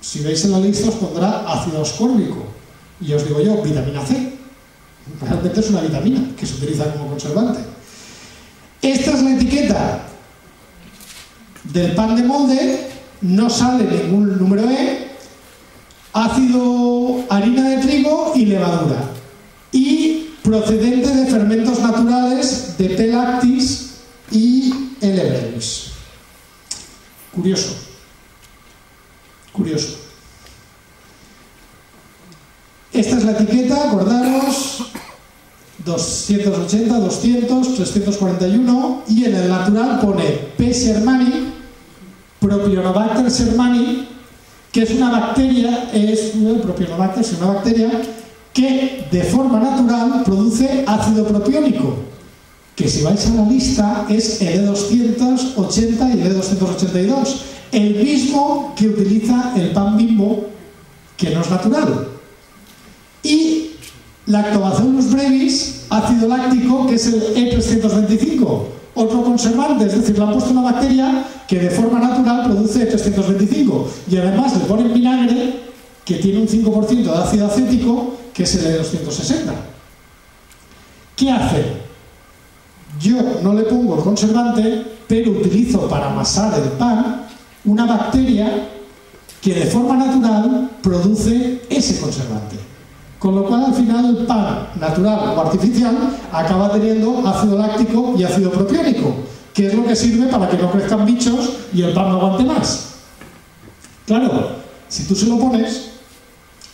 si veis en la lista os pondrá ácido ascórbico. Y os digo yo, vitamina C. Realmente es una vitamina que se utiliza como conservante. Esta es la etiqueta del pan de molde, no sale ningún número E, ácido, harina de trigo y levadura. Y procedente de fermentos naturales de P. lactis y L. brevis. Curioso. Curioso. Esta es la etiqueta, acordaros, 280, 200, 341, y en el natural pone P. shermani, Propionobacter shermani, que es una bacteria, Propionobacter es una bacteria que de forma natural produce ácido propiónico, que si vais a la lista es el E280 y el E282, el mismo que utiliza el pan Bimbo, que no es natural. Y Lactobacillus brevis, ácido láctico, que es el E325, otro conservante, es decir, le han puesto una bacteria que de forma natural produce E325, y además le ponen vinagre que tiene un 5% de ácido acético, que es el E260. ¿Qué hace? Yo no le pongo el conservante, pero utilizo para amasar el pan una bacteria que de forma natural produce ese conservante. Con lo cual, al final, el pan natural o artificial acaba teniendo ácido láctico y ácido propiónico, que es lo que sirve para que no crezcan bichos y el pan no aguante más. Claro, si tú se lo pones,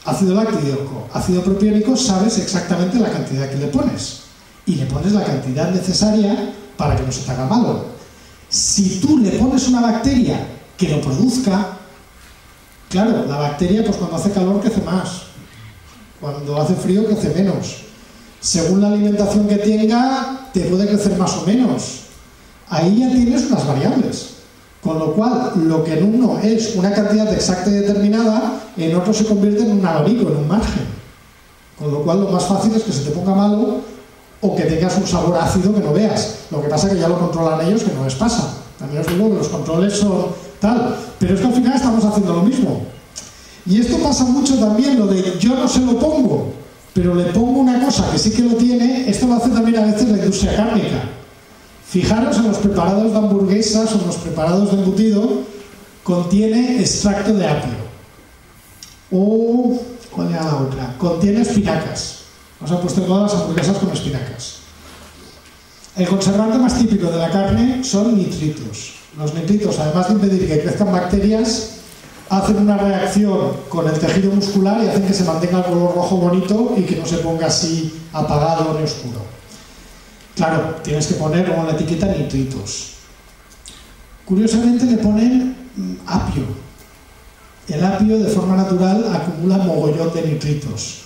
ácido láctico, ácido propiónico, sabes exactamente la cantidad que le pones. Y le pones la cantidad necesaria para que no se te haga malo. Si tú le pones una bacteria que lo produzca, claro, la bacteria, pues cuando hace calor crece más. Cuando hace frío crece menos. Según la alimentación que tenga, te puede crecer más o menos. Ahí ya tienes unas variables. Con lo cual, lo que en uno es una cantidad exacta y determinada, en otro se convierte en un abanico, en un margen. Con lo cual, lo más fácil es que se te ponga malo o que tengas un sabor ácido que no veas. Lo que pasa es que ya lo controlan ellos, que no les pasa. También os digo que los controles son tal. Pero es que al final estamos haciendo lo mismo. Y esto pasa mucho también, lo de yo no se lo pongo, pero le pongo una cosa que sí que lo tiene. Esto lo hace también a veces la industria cárnica. Fijaros en los preparados de hamburguesas o en los preparados de embutido, contiene extracto de apio. O, ¿cuál era la otra? Contiene espinacas. Nos han puesto todas las hamburguesas con espinacas. El conservante más típico de la carne son nitritos. Los nitritos, además de impedir que crezcan bacterias, hacen una reacción con el tejido muscular y hacen que se mantenga el color rojo bonito y que no se ponga así apagado ni oscuro. Claro, tienes que poner como en la etiqueta nitritos. Curiosamente le ponen apio. El apio de forma natural acumula mogollón de nitritos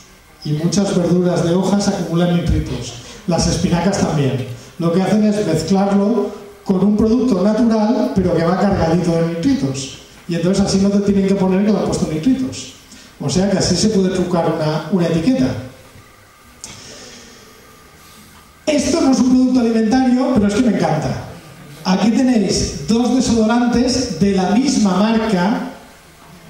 y muchas verduras de hojas acumulan nitritos. Las espinacas también. Lo que hacen es mezclarlo con un producto natural pero que va cargadito de nitritos. Y entonces así no te tienen que poner que le han puesto nitritos. O sea que así se puede trucar una etiqueta. Esto no es un producto alimentario, pero es que me encanta. Aquí tenéis dos desodorantes de la misma marca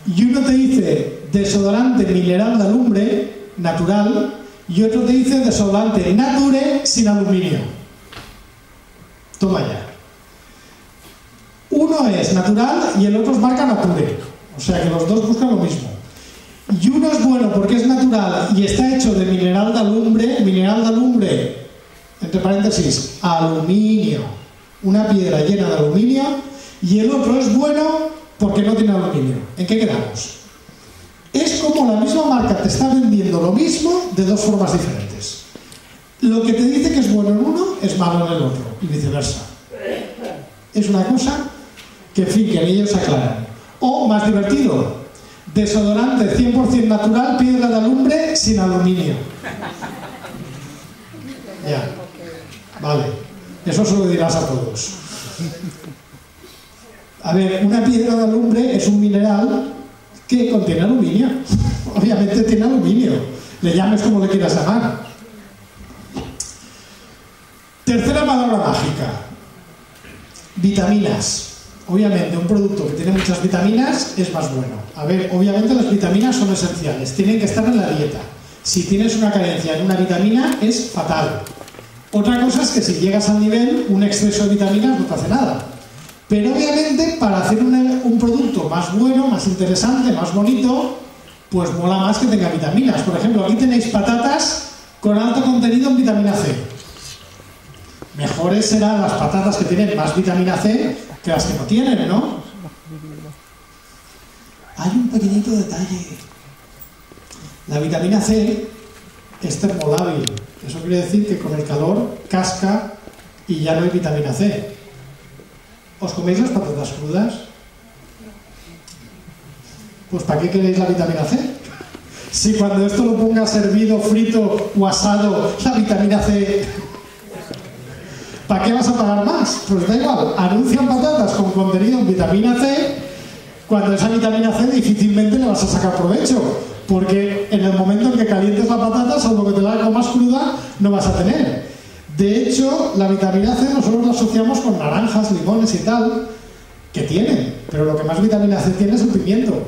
y uno te dice desodorante mineral de alumbre natural y otro te dice desodorante nature sin aluminio. Toma ya. Uno es natural y el otro es marca Nature. O sea que los dos buscan lo mismo. Y uno es bueno porque es natural y está hecho de mineral de alumbre, entre paréntesis, aluminio. Una piedra llena de aluminio. Y el otro es bueno porque no tiene aluminio. ¿En qué quedamos? Es como la misma marca te está vendiendo lo mismo de dos formas diferentes. Lo que te dice que es bueno en uno es malo en el otro y viceversa. Es una cosa que, en fin, que ni ellos aclaran. O, más divertido, desodorante 100% natural, piedra de alumbre sin aluminio. Ya, vale. Eso se lo dirás a todos. A ver, una piedra de alumbre es un mineral que contiene aluminio. Obviamente tiene aluminio. Le llames como le quieras llamar. Tercera palabra mágica. Vitaminas. Obviamente un producto que tiene muchas vitaminas es más bueno. A ver, obviamente las vitaminas son esenciales. Tienen que estar en la dieta. Si tienes una carencia en una vitamina es fatal. Otra cosa es que si llegas al nivel, un exceso de vitaminas no te hace nada. Pero obviamente para hacer un producto más bueno, más interesante, más bonito, pues mola más que tenga vitaminas. Por ejemplo, aquí tenéis patatas con alto contenido en vitamina C. Mejores serán las patatas que tienen más vitamina C que las que no tienen, ¿no? Hay un pequeñito detalle. La vitamina C es termolábil. Eso quiere decir que con el calor casca y ya no hay vitamina C. ¿Os coméis las patatas crudas? Pues ¿para qué queréis la vitamina C? Si cuando esto lo pongas hervido, frito o asado, la vitamina C... ¿Para qué vas a pagar más? Pues da igual, anuncian patatas con contenido en vitamina C, cuando esa vitamina C difícilmente le vas a sacar provecho, porque en el momento en que calientes la patata, salvo que te la comas cruda, no vas a tener. De hecho, la vitamina C nosotros la asociamos con naranjas, limones y tal, que tienen, pero lo que más vitamina C tiene es el pimiento.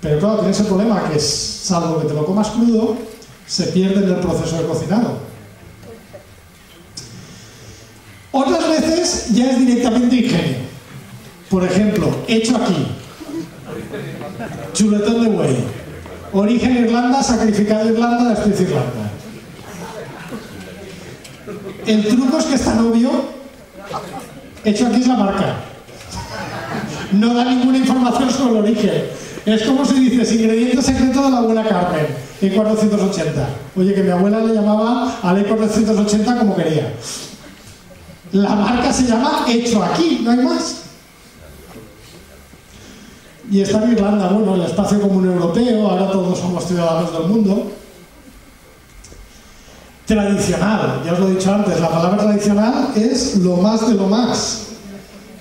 Pero claro, tiene ese problema que, salvo que te lo comas crudo, se pierde en el proceso de cocinado. Otras veces ya es directamente ingenio. Por ejemplo, hecho aquí. Chuletón de buey. Origen Irlanda, sacrificado Irlanda, después Irlanda. El truco es que es tan obvio. Hecho aquí es la marca. No da ninguna información sobre el origen. Es como si dices, ingrediente secreto de la abuela Carmen, E480. Oye, que mi abuela le llamaba al E480 como quería. La marca se llama Hecho Aquí, no hay más. Y está en Irlanda, bueno, el espacio común europeo, ahora todos somos ciudadanos del mundo. Tradicional, ya os lo he dicho antes, la palabra tradicional es lo más de lo más.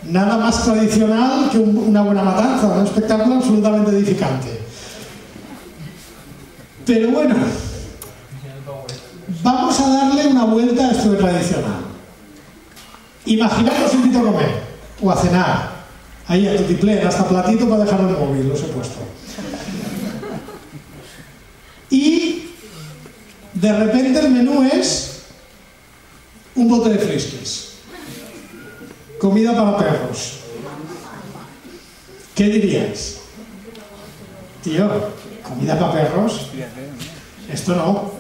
Nada más tradicional que una buena matanza, un espectáculo absolutamente edificante. Pero bueno, vamos a darle una vuelta a esto de tradicional. Imaginad que os invito a comer o a cenar. Ahí a tutiplén, hasta platito para dejar el móvil, los he puesto. Y de repente el menú es un bote de friskies. Comida para perros. ¿Qué diríais? Tío, ¿comida para perros? Esto no.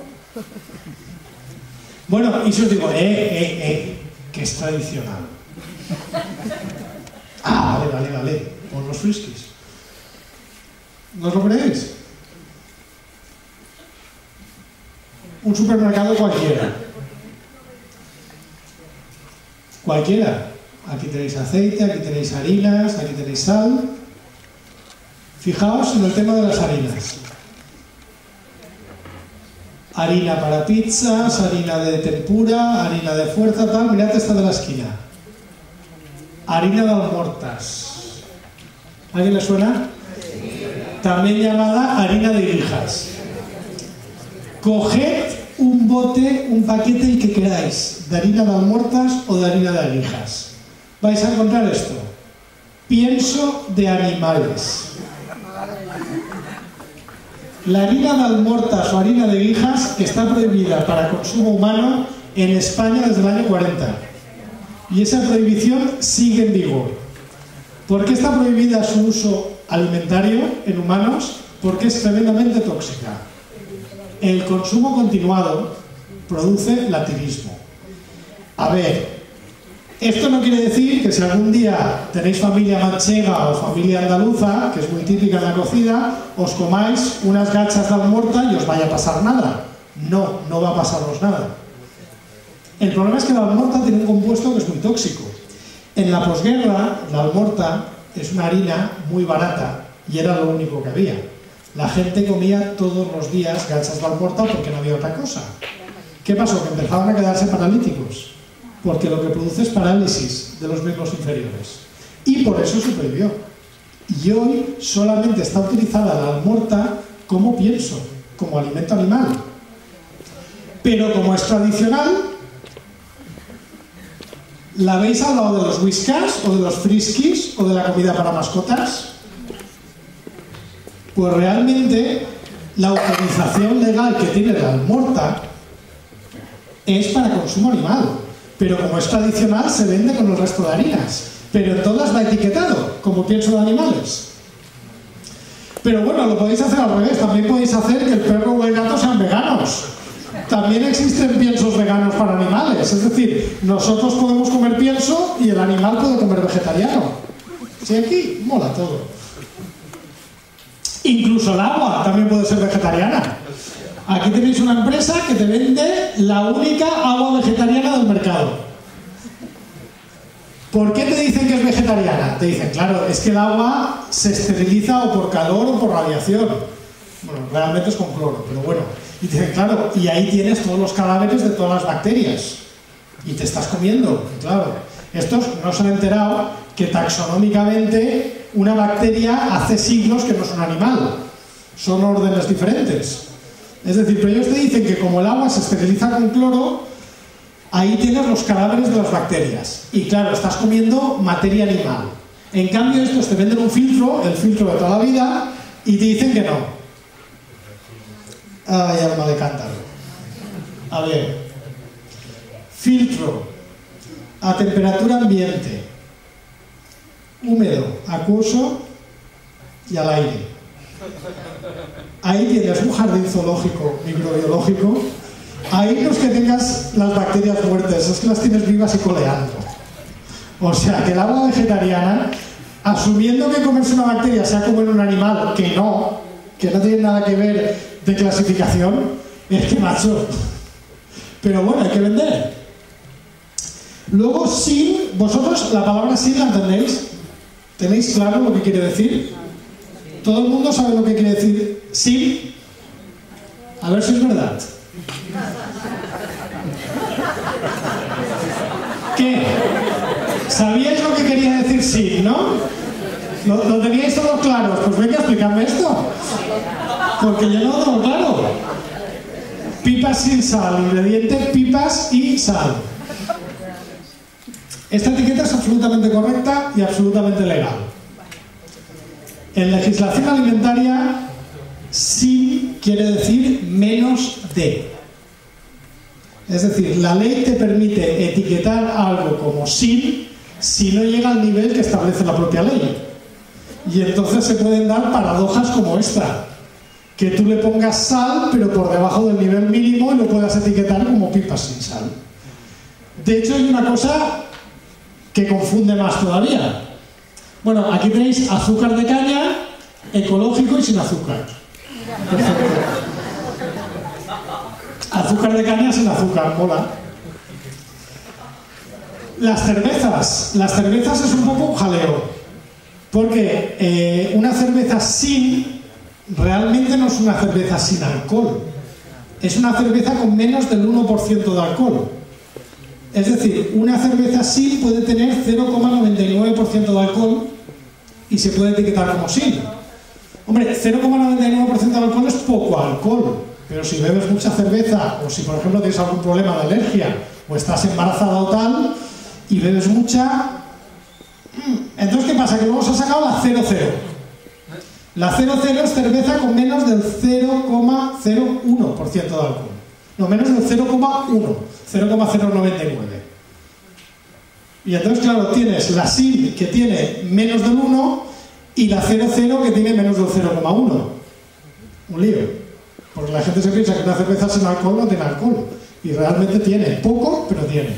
Bueno, y si os digo, que es tradicional. Ah, vale, pon los friskies. ¿No os lo creéis? Un supermercado cualquiera. Cualquiera. Aquí tenéis aceite, aquí tenéis harinas, aquí tenéis sal. Fijaos en el tema de las harinas. Harina para pizzas, harina de tempura, harina de fuerza, tal. Mirad esta de la esquina. Harina de almortas. ¿Alguien le suena? También llamada harina de guijas. Coged un bote, un paquete, el que queráis, de harina de almortas o de harina de alijas. Vais a encontrar esto. Pienso de animales. La harina de almortas o harina de guijas está prohibida para consumo humano en España desde el año 40. y esa prohibición sigue en vigor. ¿Por qué está prohibida su uso alimentario en humanos? Porque es tremendamente tóxica. El consumo continuado produce latinismo. A ver, esto no quiere decir que si algún día tenéis familia manchega o familia andaluza, que es muy típica en la cocina, os comáis unas gachas de almorta y os vaya a pasar nada. No, no va a pasaros nada. El problema es que la almorta tiene un compuesto que es muy tóxico. En la posguerra, la almorta es una harina muy barata y era lo único que había. La gente comía todos los días gachas de almorta porque no había otra cosa. ¿Qué pasó? Que empezaron a quedarse paralíticos, porque lo que produce es parálisis de los miembros inferiores. Y por eso se prohibió. Y hoy solamente está utilizada la almorta como pienso, como alimento animal. Pero como es tradicional, ¿la habéis hablado de los whiskas o de los friskies o de la comida para mascotas? Pues realmente la autorización legal que tiene la almorta es para consumo animal, pero como es tradicional se vende con el resto de harinas, pero en todas va etiquetado como pienso de animales. Pero bueno, lo podéis hacer al revés, también podéis hacer que el perro o el gato sean veganos. También existen piensos veganos para animales, es decir, nosotros podemos comer pienso y el animal puede comer vegetariano. Sí, aquí mola todo. Incluso el agua también puede ser vegetariana. Aquí tenéis una empresa que te vende la única agua vegetariana del mercado. ¿Por qué te dicen que es vegetariana? Te dicen, claro, es que el agua se esteriliza o por calor o por radiación. Bueno, realmente es con cloro, pero bueno. Y te dicen, claro, y ahí tienes todos los cadáveres de todas las bacterias. Y te estás comiendo, claro. Estos no se han enterado que taxonómicamente una bacteria hace siglos que no es un animal. Son órdenes diferentes. Es decir, pero ellos te dicen que como el agua se esteriliza con cloro, ahí tienes los cadáveres de las bacterias. Y claro, estás comiendo materia animal. En cambio, estos te venden un filtro, el filtro de toda la vida, y te dicen que no. Ay, alma de cántaro. A ver. Filtro. A temperatura ambiente. Húmedo, acuoso y al aire. Ahí tienes un jardín zoológico, microbiológico. Ahí no es que tengas las bacterias muertas, es que las tienes vivas y coleando. O sea, que el agua vegetariana, asumiendo que comerse una bacteria sea como en un animal, que no tiene nada que ver de clasificación, es que macho. Pero bueno, hay que vender. Luego, sin, vosotros la palabra sin la entendéis. ¿Tenéis claro lo que quiere decir? ¿Todo el mundo sabe lo que quiere decir sin? A ver si es verdad. ¿Qué? ¿Sabíais lo que quería decir sin, no? ¿Lo teníais todos claros? Pues venga, explícame esto. Porque yo no lo tengo claro. Pipas sin sal, ingrediente pipas y sal. Esta etiqueta es absolutamente correcta y absolutamente legal. En legislación alimentaria, sin quiere decir menos de. Es decir, la ley te permite etiquetar algo como sin si no llega al nivel que establece la propia ley. Y entonces se pueden dar paradojas como esta. Que tú le pongas sal, pero por debajo del nivel mínimo y lo puedas etiquetar como pipas sin sal. De hecho, hay una cosa que confunde más todavía. Bueno, aquí tenéis azúcar de caña, ecológico y sin azúcar. Perfecto. Azúcar de caña sin azúcar, mola. Las cervezas es un poco un jaleo. Porque una cerveza sin realmente no es una cerveza sin alcohol. Es una cerveza con menos del 1% de alcohol. Es decir, una cerveza sin puede tener 0,99% de alcohol y se puede etiquetar como sin. Hombre, 0,99% de alcohol es poco alcohol, pero si bebes mucha cerveza o si por ejemplo tienes algún problema de alergia o estás embarazada o tal y bebes mucha, entonces ¿qué pasa? Que luego se ha sacado la 0,0. La 0,0 es cerveza con menos del 0,01% de alcohol. No, menos del 0,1, 0,099. Y entonces, claro, tienes la SIL que tiene menos del 1 y la 00 que tiene menos del 0,1. Un lío. Porque la gente se piensa que una cerveza sin alcohol no tiene alcohol. Y realmente tiene. Poco, pero tiene.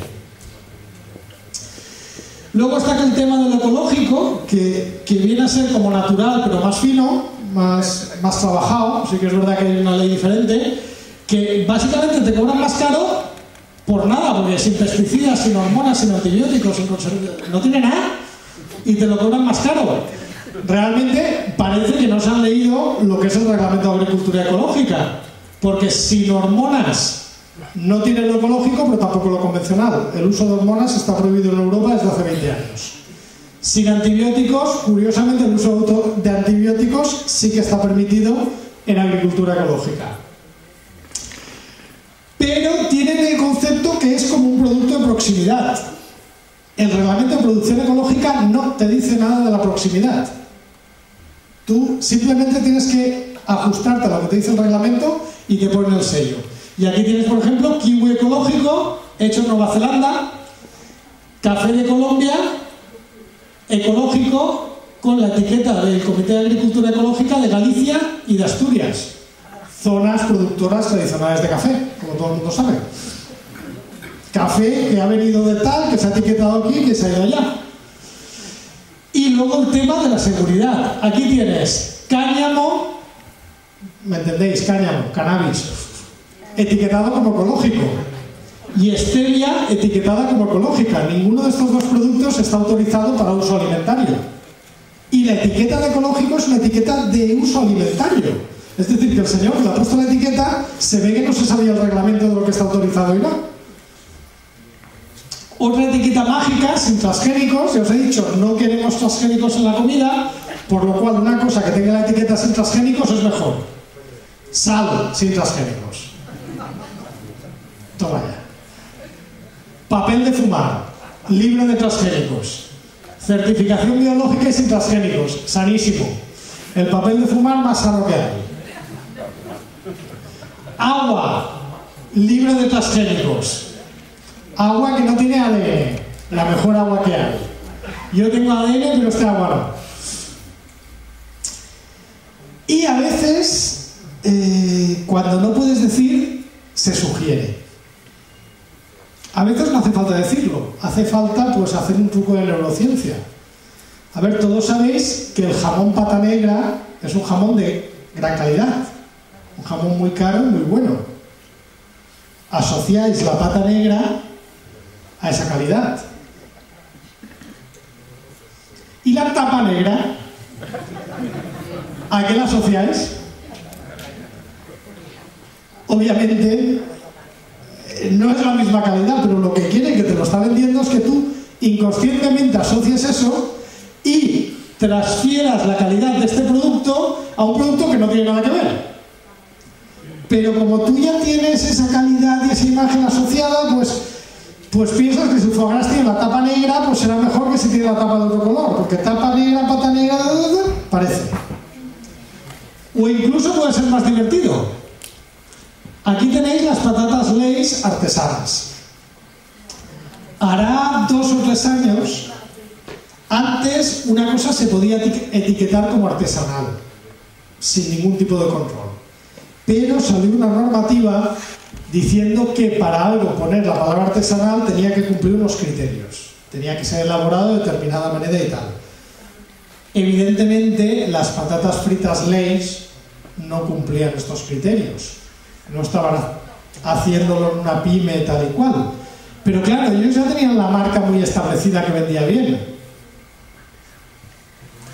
Luego está el tema de lo ecológico, que viene a ser como natural, pero más fino, más trabajado. Sí que es verdad que hay una ley diferente, que básicamente te cobran más caro por nada, porque sin pesticidas, sin hormonas, sin antibióticos, no tiene nada, y te lo cobran más caro. Realmente parece que no se han leído lo que es el Reglamento de Agricultura Ecológica, porque sin hormonas no tiene lo ecológico, pero tampoco lo convencional. El uso de hormonas está prohibido en Europa desde hace 20 años. Sin antibióticos, curiosamente, el uso de antibióticos sí que está permitido en agricultura ecológica. Pero tienen el concepto que es como un producto de proximidad. El reglamento de producción ecológica no te dice nada de la proximidad. Tú simplemente tienes que ajustarte a lo que te dice el reglamento y te ponen el sello. Y aquí tienes, por ejemplo, kiwi ecológico, hecho en Nueva Zelanda, café de Colombia, ecológico, con la etiqueta del Comité de Agricultura Ecológica de Galicia y de Asturias. Zonas productoras tradicionales de café, como todo el mundo sabe. Café que ha venido de tal, que se ha etiquetado aquí y que se ha ido allá. Y luego el tema de la seguridad. Aquí tienes cáñamo, ¿me entendéis? Cáñamo, cannabis, etiquetado como ecológico. Y stevia, etiquetada como ecológica. Ninguno de estos dos productos está autorizado para uso alimentario. Y la etiqueta de ecológico es una etiqueta de uso alimentario. Es decir, que el señor que le ha puesto la etiqueta se ve que no se sabía el reglamento de lo que está autorizado y no. Otra etiqueta mágica, sin transgénicos. Ya os he dicho, no queremos transgénicos en la comida, por lo cual una cosa que tenga la etiqueta sin transgénicos es mejor. Sal sin transgénicos. Toma ya. Papel de fumar, libre de transgénicos. Certificación biológica y sin transgénicos, sanísimo. El papel de fumar más sano que hay. Agua, libre de transgénicos. Agua que no tiene ADN, la mejor agua que hay. Yo tengo ADN, pero este agua no. Y a veces, cuando no puedes decir, se sugiere. A veces no hace falta decirlo, hace falta pues hacer un truco de neurociencia. A ver, todos sabéis que el jamón pata negra es un jamón de gran calidad, un jamón muy caro y muy bueno. Asociáis la pata negra a esa calidad. ¿Y la tapa negra? ¿A qué la asociáis? Obviamente no es la misma calidad, pero lo que quiere que te lo está vendiendo es que tú inconscientemente asocies eso y transfieras la calidad de este producto a un producto que no tiene nada que ver. Pero como tú ya tienes esa calidad y esa imagen asociada, pues piensas que si foie gras tiene la tapa negra, pues será mejor que si tiene la tapa de otro color, porque tapa negra, pata negra, parece. O incluso puede ser más divertido. Aquí tenéis las patatas Lay's artesanas. Hará 2 o 3 años, antes una cosa se podía etiquetar como artesanal, sin ningún tipo de control. Pero salió una normativa diciendo que para algo poner la palabra artesanal tenía que cumplir unos criterios. Tenía que ser elaborado de determinada manera y tal. Evidentemente, las patatas fritas Lay's no cumplían estos criterios. No estaban haciéndolo en una pyme tal y cual. Pero claro, ellos ya tenían la marca muy establecida que vendía bien.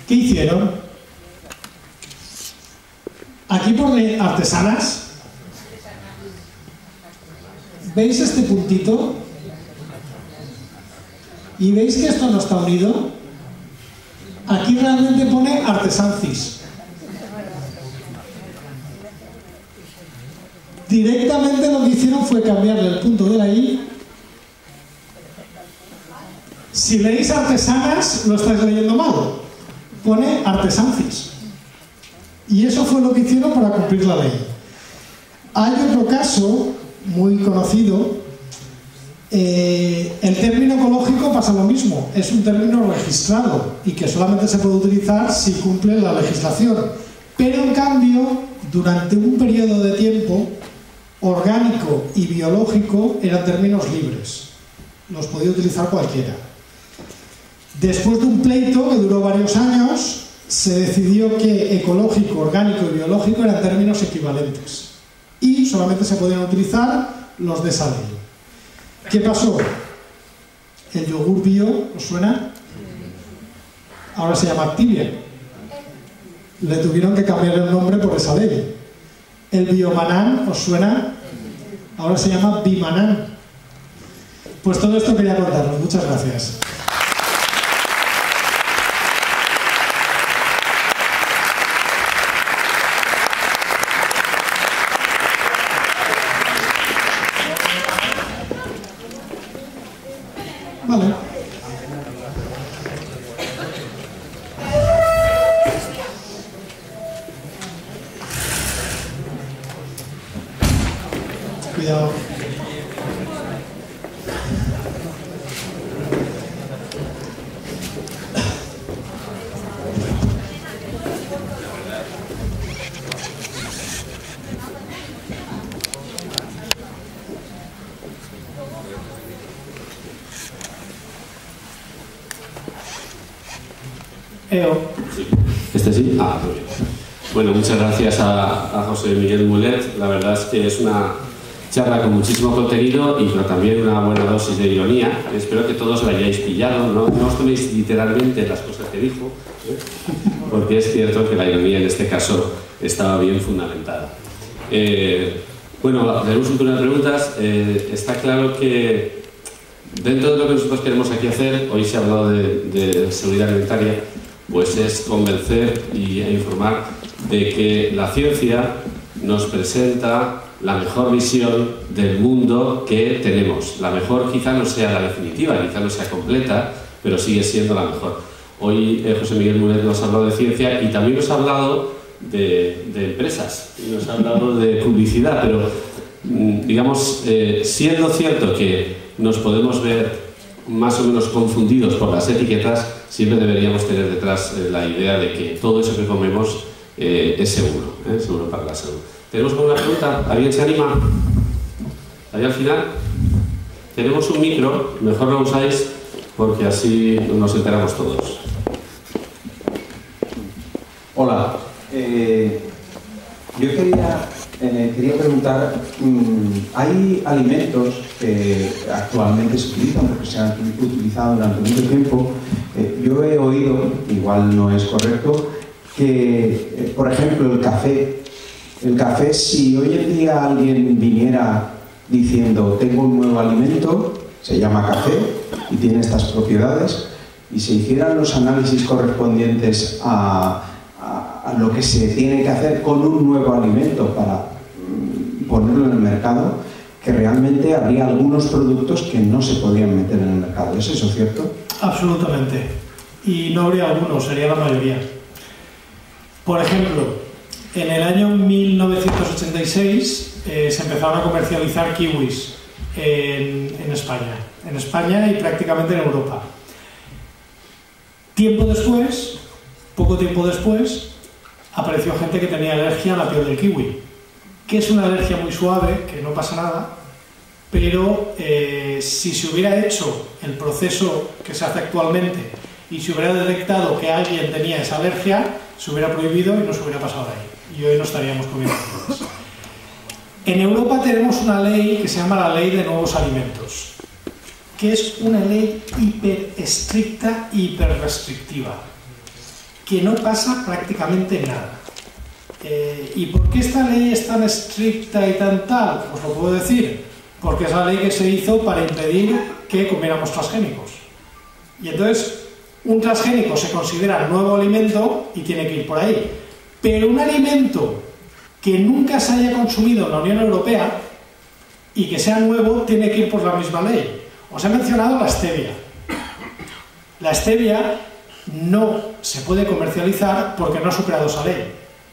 ¿Qué hicieron? Aquí pone artesanas. ¿Veis este puntito? ¿Y veis que esto no está unido? Aquí realmente pone artesancis. Directamente lo que hicieron fue cambiarle el punto de la I. Si leéis artesanas, lo estáis leyendo mal. Pone artesancis. Y eso fue lo que hicieron para cumplir la ley. Hay otro caso muy conocido El término ecológico pasa lo mismo, es un término registrado y que solamente se puede utilizar si cumple la legislación. Pero en cambio, durante un periodo de tiempo, orgánico y biológico eran términos libres. Los podía utilizar cualquiera. Después de un pleito que duró varios años, se decidió que ecológico, orgánico y biológico eran términos equivalentes. Y solamente se podían utilizar los de esa ley. ¿Qué pasó? El yogur bio, ¿os suena? Ahora se llama Activia. Le tuvieron que cambiar el nombre por esa ley. El biomanán, ¿os suena? Ahora se llama Bimanán. Pues todo esto quería contaros. Muchas gracias. Vale. Cuidado. Este sí. Ah, muy bien. Bueno, muchas gracias a José Miguel Mulet. La verdad es que es una charla con muchísimo contenido y pero también una buena dosis de ironía. Espero que todos la hayáis pillado. No os toméis literalmente las cosas que dijo, porque es cierto que la ironía en este caso estaba bien fundamentada. Bueno, tenemos un turno de preguntas. Está claro que dentro de lo que nosotros queremos aquí hacer, hoy se ha hablado de seguridad alimentaria, pues es convencer e informar de que la ciencia nos presenta la mejor visión del mundo que tenemos. La mejor quizá no sea la definitiva, quizá no sea completa, pero sigue siendo la mejor. Hoy José Miguel Mulet nos ha hablado de ciencia y también nos ha hablado de empresas, y nos ha hablado de publicidad, pero digamos, siendo cierto que nos podemos ver más o menos confundidos por las etiquetas, siempre deberíamos tener detrás la idea de que todo eso que comemos es seguro, seguro para la salud. ¿Tenemos alguna pregunta? ¿Alguien se anima? Ahí al final tenemos un micro, mejor lo usáis porque así nos enteramos todos. Hola, yo quería preguntar, hay alimentos que actualmente se utilizan porque se han utilizado durante mucho tiempo. Yo he oído, igual no es correcto, que por ejemplo el café, si hoy en día alguien viniera diciendo tengo un nuevo alimento, se llama café y tiene estas propiedades, y se hicieran los análisis correspondientes a lo que se tiene que hacer con un nuevo alimento para ponerlo en el mercado, que realmente habría algunos productos que no se podrían meter en el mercado. ¿Es eso cierto? Absolutamente. Y no habría algunos, sería la mayoría. Por ejemplo, en el año 1986 se empezaron a comercializar kiwis en España y prácticamente en Europa. Poco tiempo después, apareció gente que tenía alergia a la piel del kiwi, que es una alergia muy suave, que no pasa nada, pero si se hubiera hecho el proceso que se hace actualmente y se hubiera detectado que alguien tenía esa alergia, se hubiera prohibido y no se hubiera pasado de ahí. Y hoy no estaríamos comiendo cosas. En Europa tenemos una ley que se llama la Ley de Nuevos Alimentos, que es una ley hiper estricta, hiper restrictiva, que no pasa prácticamente nada. ¿Y por qué esta ley es tan estricta y tan tal? Pues lo puedo decir, porque es la ley que se hizo para impedir que comiéramos transgénicos. Y entonces, un transgénico se considera nuevo alimento y tiene que ir por ahí. Pero un alimento que nunca se haya consumido en la Unión Europea y que sea nuevo, tiene que ir por la misma ley. Os he mencionado la stevia. La stevia no se puede comercializar porque no ha superado esa ley.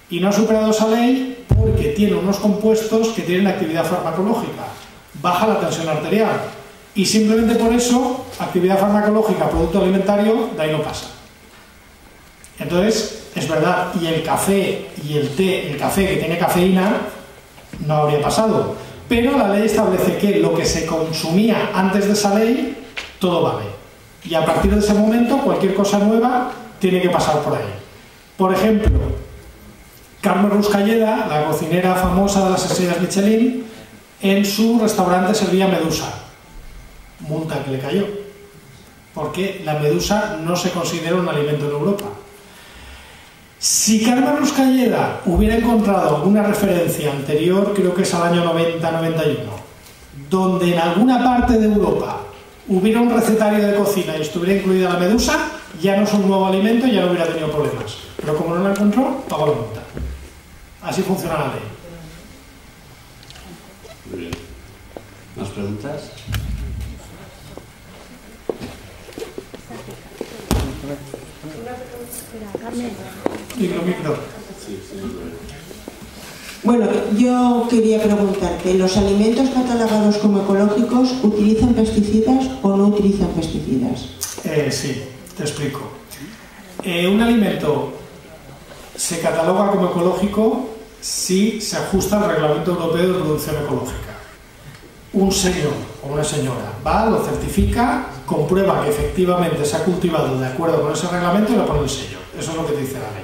Y no ha superado esa ley porque tiene unos compuestos que tienen actividad farmacológica. Baja la tensión arterial. Y simplemente por eso, actividad farmacológica, producto alimentario, de ahí no pasa. Entonces, es verdad, y el café y el té, el café que tiene cafeína, no habría pasado. Pero la ley establece que lo que se consumía antes de esa ley, todo vale. Y a partir de ese momento, cualquier cosa nueva tiene que pasar por ahí. Por ejemplo, Carmen Ruscalleda, la cocinera famosa de las estrellas Michelin, en su restaurante servía medusa. Multa que le cayó, porque la medusa no se considera un alimento en Europa. Si Carmen Ruscalleda hubiera encontrado alguna referencia anterior, creo que es al año 90-91, donde en alguna parte de Europa hubiera un recetario de cocina y estuviera incluida la medusa, ya no es un nuevo alimento y ya no hubiera tenido problemas. Pero como no la encontró, pagó la multa. Así funciona la ley. Muy bien. ¿Más preguntas? Micro. Bueno, yo quería preguntarte, ¿los alimentos catalogados como ecológicos utilizan pesticidas o no utilizan pesticidas? Sí, te explico. Un alimento se cataloga como ecológico si se ajusta al Reglamento Europeo de Producción Ecológica. Un señor o una señora va, lo certifica, comprueba que efectivamente se ha cultivado de acuerdo con ese reglamento y le pone el sello. Eso es lo que te dice la ley.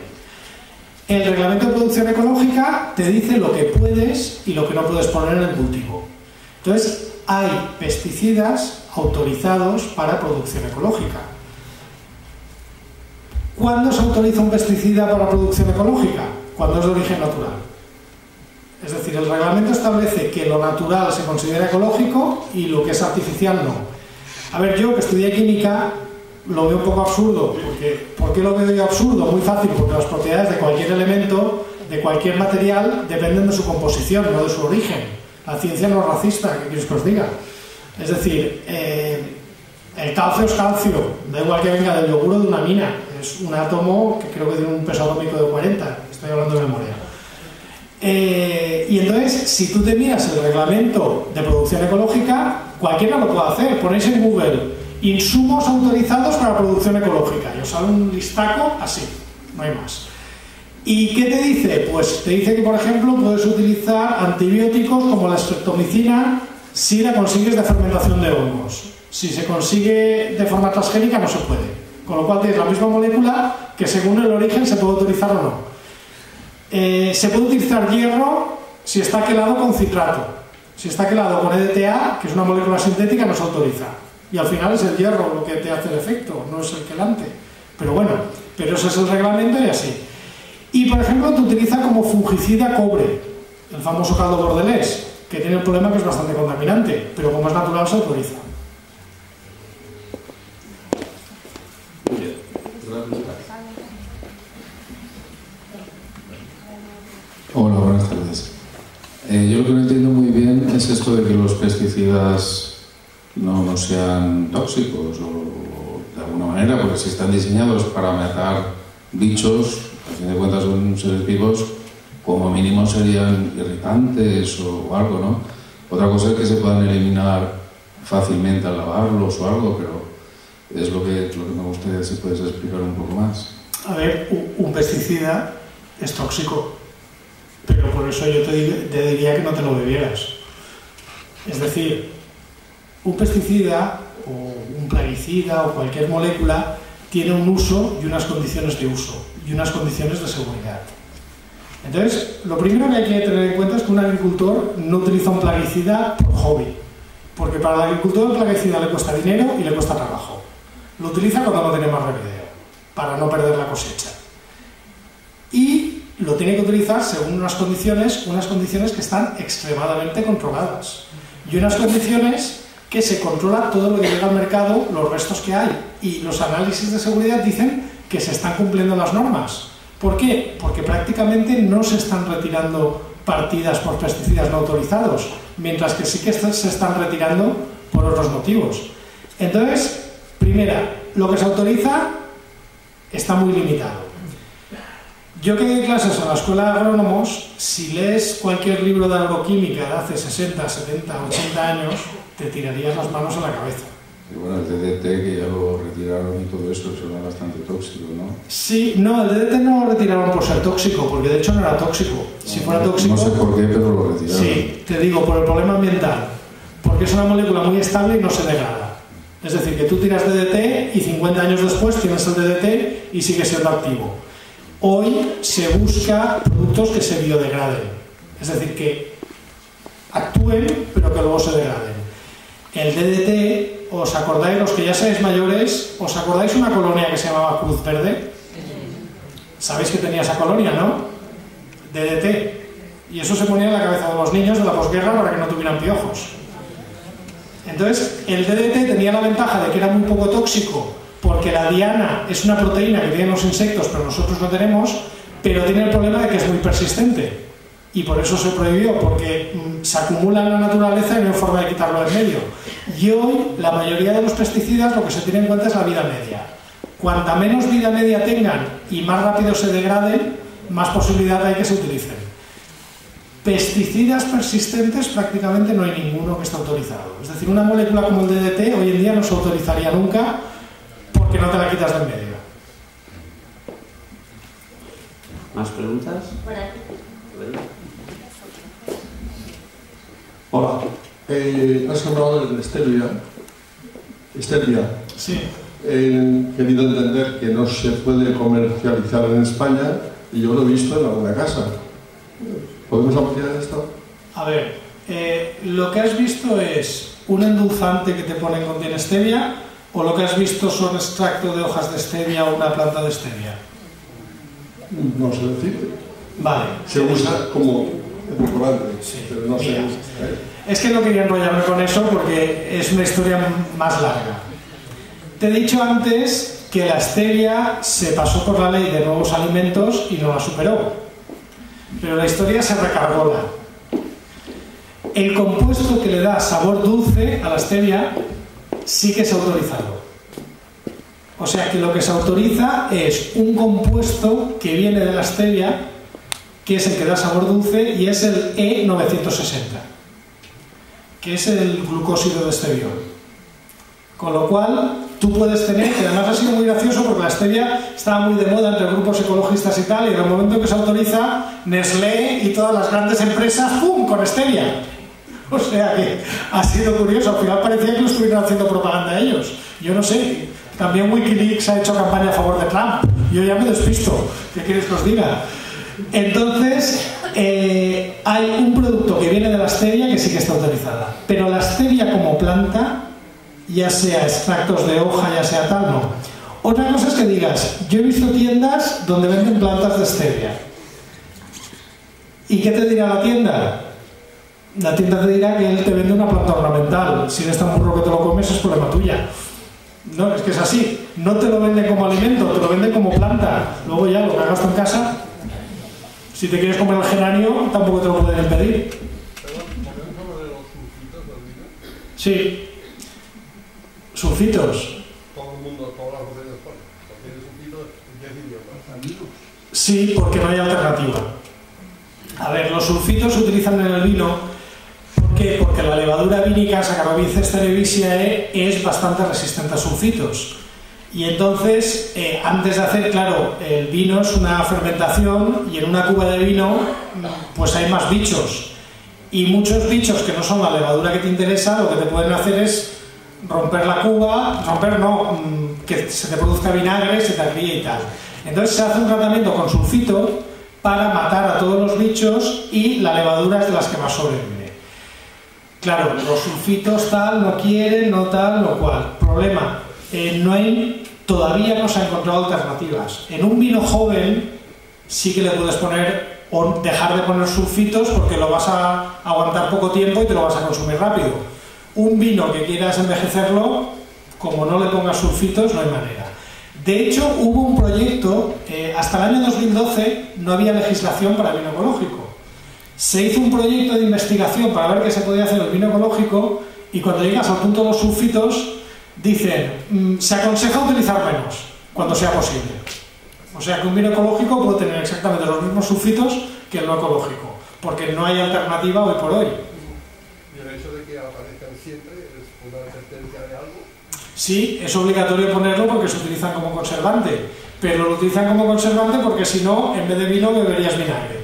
El Reglamento de Producción Ecológica te dice lo que puedes y lo que no puedes poner en el cultivo. Entonces, hay pesticidas autorizados para producción ecológica. ¿Cuándo se autoriza un pesticida para producción ecológica? Cuando es de origen natural. Es decir, el reglamento establece que lo natural se considera ecológico y lo que es artificial no. A ver, yo que estudié química lo veo un poco absurdo. ¿Por qué lo veo yo absurdo? Muy fácil, porque las propiedades de cualquier elemento, de cualquier material, dependen de su composición, no de su origen. La ciencia no es racista, ¿qué quieres que os diga? Es decir, el calcio es calcio, da igual que venga del yogur o de una mina. Es un átomo que creo que tiene un peso atómico de 40, estoy hablando de memoria. Y entonces, si tú te miras el reglamento de producción ecológica, cualquiera lo puede hacer. Ponéis en Google insumos autorizados para producción ecológica y os sale un listaco así, no hay más. ¿Y qué te dice? Pues te dice que, por ejemplo, puedes utilizar antibióticos como la streptomicina si la consigues de fermentación de hongos. Si se consigue de forma transgénica no se puede. Con lo cual tienes la misma molécula que según el origen se puede utilizar o no. Se puede utilizar hierro si está quelado con citrato. Si está quelado con EDTA, que es una molécula sintética, no se autoriza. Y al final es el hierro lo que te hace el efecto, no es el quelante. Pero bueno, pero ese es el reglamento y así. Y por ejemplo, te utiliza como fungicida cobre, el famoso caldo bordelés, que tiene el problema que es bastante contaminante, pero como es natural se autoriza. Muy bien. Hola, buenas tardes. Yo lo que no entiendo muy bien es esto de que los pesticidas no sean tóxicos o de alguna manera, porque si están diseñados para matar bichos, a fin de cuentas son seres vivos, como mínimo serían irritantes o algo, ¿no? Otra cosa es que se puedan eliminar fácilmente al lavarlos o algo, pero es lo que me gustaría si puedes explicar un poco más. A ver, un pesticida es tóxico, pero por eso yo te diría que no te lo bebieras. Es decir, un pesticida o un plaguicida o cualquier molécula tiene un uso y unas condiciones de uso y unas condiciones de seguridad. Entonces, lo primero que hay que tener en cuenta es que un agricultor no utiliza un plaguicida por hobby, porque para el agricultor el plaguicida le cuesta dinero y le cuesta trabajo. Lo utiliza cuando no tiene más remedio, para no perder la cosecha. Y lo tiene que utilizar según unas condiciones que están extremadamente controladas. Y unas condiciones que se controla todo lo que llega al mercado, los restos que hay. Y los análisis de seguridad dicen que se están cumpliendo las normas. ¿Por qué? Porque prácticamente no se están retirando partidas por pesticidas no autorizados, mientras que sí que se están retirando por otros motivos. Entonces, primera, lo que se autoriza está muy limitado. Yo que doy clases en la escuela de agrónomos, si lees cualquier libro de agroquímica de hace 60, 70, 80 años, te tirarías las manos a la cabeza. Y bueno, el DDT, que ya lo retiraron y todo eso, eso era bastante tóxico, ¿no? Sí, no, el DDT no lo retiraron por ser tóxico, porque de hecho no era tóxico. Si fuera tóxico... No sé por qué, pero lo retiraron. Sí, te digo, por el problema ambiental. Porque es una molécula muy estable y no se degrada. Es decir, que tú tiras DDT y 50 años después tienes el DDT y sigue siendo activo. Hoy se busca productos que se biodegraden. Es decir, que actúen, pero que luego se degraden. El DDT, ¿os acordáis, los que ya seáis mayores, os acordáis una colonia que se llamaba Cruz Verde? Sabéis que tenía esa colonia, ¿no? DDT. Y eso se ponía en la cabeza de los niños de la posguerra para que no tuvieran piojos. Entonces, el DDT tenía la ventaja de que era muy poco tóxico, porque la diana es una proteína que tienen los insectos, pero nosotros no tenemos, pero tiene el problema de que es muy persistente. Y por eso se prohibió, porque se acumula en la naturaleza y no hay forma de quitarlo del medio. Y hoy, la mayoría de los pesticidas, lo que se tiene en cuenta es la vida media. Cuanta menos vida media tengan y más rápido se degraden, más posibilidad hay que se utilicen. Pesticidas persistentes prácticamente no hay ninguno que esté autorizado. Es decir, una molécula como el DDT hoy en día no se autorizaría nunca porque no te la quitas del medio. ¿Más preguntas? Hola. Has hablado de stevia. Sí. He querido entender que no se puede comercializar en España y yo lo he visto en alguna casa. ¿Podemos ampliar esto? A ver, lo que has visto es un endulzante que te ponen contiene stevia, o lo que has visto son extracto de hojas de stevia o una planta de stevia. No sé decirte. Vale. Se usa como edulcorante, Sí. pero no se Mira, usa. es que no quería enrollarme con eso porque es una historia más larga. Te he dicho antes que la stevia se pasó por la ley de nuevos alimentos y no la superó. Pero la historia se recargola. El compuesto que le da sabor dulce a la stevia sí que es autorizado. O sea que lo que se autoriza es un compuesto que viene de la stevia, que es el que da sabor dulce, y es el E960, que es el glucósido de esteviol. Con lo cual, tú puedes tener, que además ha sido muy gracioso porque la stevia estaba muy de moda entre grupos ecologistas y tal, y en el momento que se autoriza, Nestlé y todas las grandes empresas, ¡pum!, con stevia. O sea que ha sido curioso, al final parecía que lo estuvieran haciendo propaganda ellos. Yo no sé, también Wikileaks ha hecho campaña a favor de Trump. Yo ya me despisto, ¿qué quieres que os diga? Entonces, hay un producto que viene de la stevia que sí que está autorizada, pero la stevia como planta, ya sea extractos de hoja, ya sea tal, no. Otra cosa es que digas, yo he visto tiendas donde venden plantas de stevia. ¿Y qué te dirá la tienda? La tienda te dirá que él te vende una planta ornamental. Si eres tan burro que te lo comes, es problema tuya. No, es que es así. No te lo vende como alimento, te lo vende como planta. Luego ya lo que hagas tú en casa, si te quieres comer el geranio, tampoco te lo pueden impedir. Sí. Sulfitos. Todo el mundo, todas las botellas tienen sulfitos en 10 idiomas. Sí, porque no hay alternativa. A ver, los sulfitos se utilizan en el vino. ¿Por qué? Porque la levadura vínica, Saccharomyces cerevisiae, es bastante resistente a sulfitos. Y entonces, antes de hacer, claro, el vino es una fermentación y en una cuba de vino pues hay más bichos. Y muchos bichos que no son la levadura que te interesa, lo que te pueden hacer es romper la cuba, que se te produzca vinagre, se te agríe y tal. Entonces se hace un tratamiento con sulfito para matar a todos los bichos y la levadura es de las que más sobrevive. Claro, los sulfitos tal, no quieren, no tal, no cual. Problema, todavía no se han encontrado alternativas. En un vino joven sí que le puedes poner o dejar de poner sulfitos porque lo vas a aguantar poco tiempo y te lo vas a consumir rápido. Un vino que quieras envejecerlo, como no le pongas sulfitos, no hay manera. De hecho, hubo un proyecto, hasta el año 2012 no había legislación para vino ecológico. Se hizo un proyecto de investigación para ver qué se podía hacer el vino ecológico y cuando llegas al punto de los sulfitos, dicen, se aconseja utilizar menos, cuando sea posible. O sea que un vino ecológico puede tener exactamente los mismos sulfitos que el no ecológico, porque no hay alternativa hoy por hoy. Y el hecho de que aparezcan siempre es una advertencia de algo. Sí, es obligatorio ponerlo porque se utilizan como conservante, pero lo utilizan como conservante porque si no, en vez de vino beberías vinagre.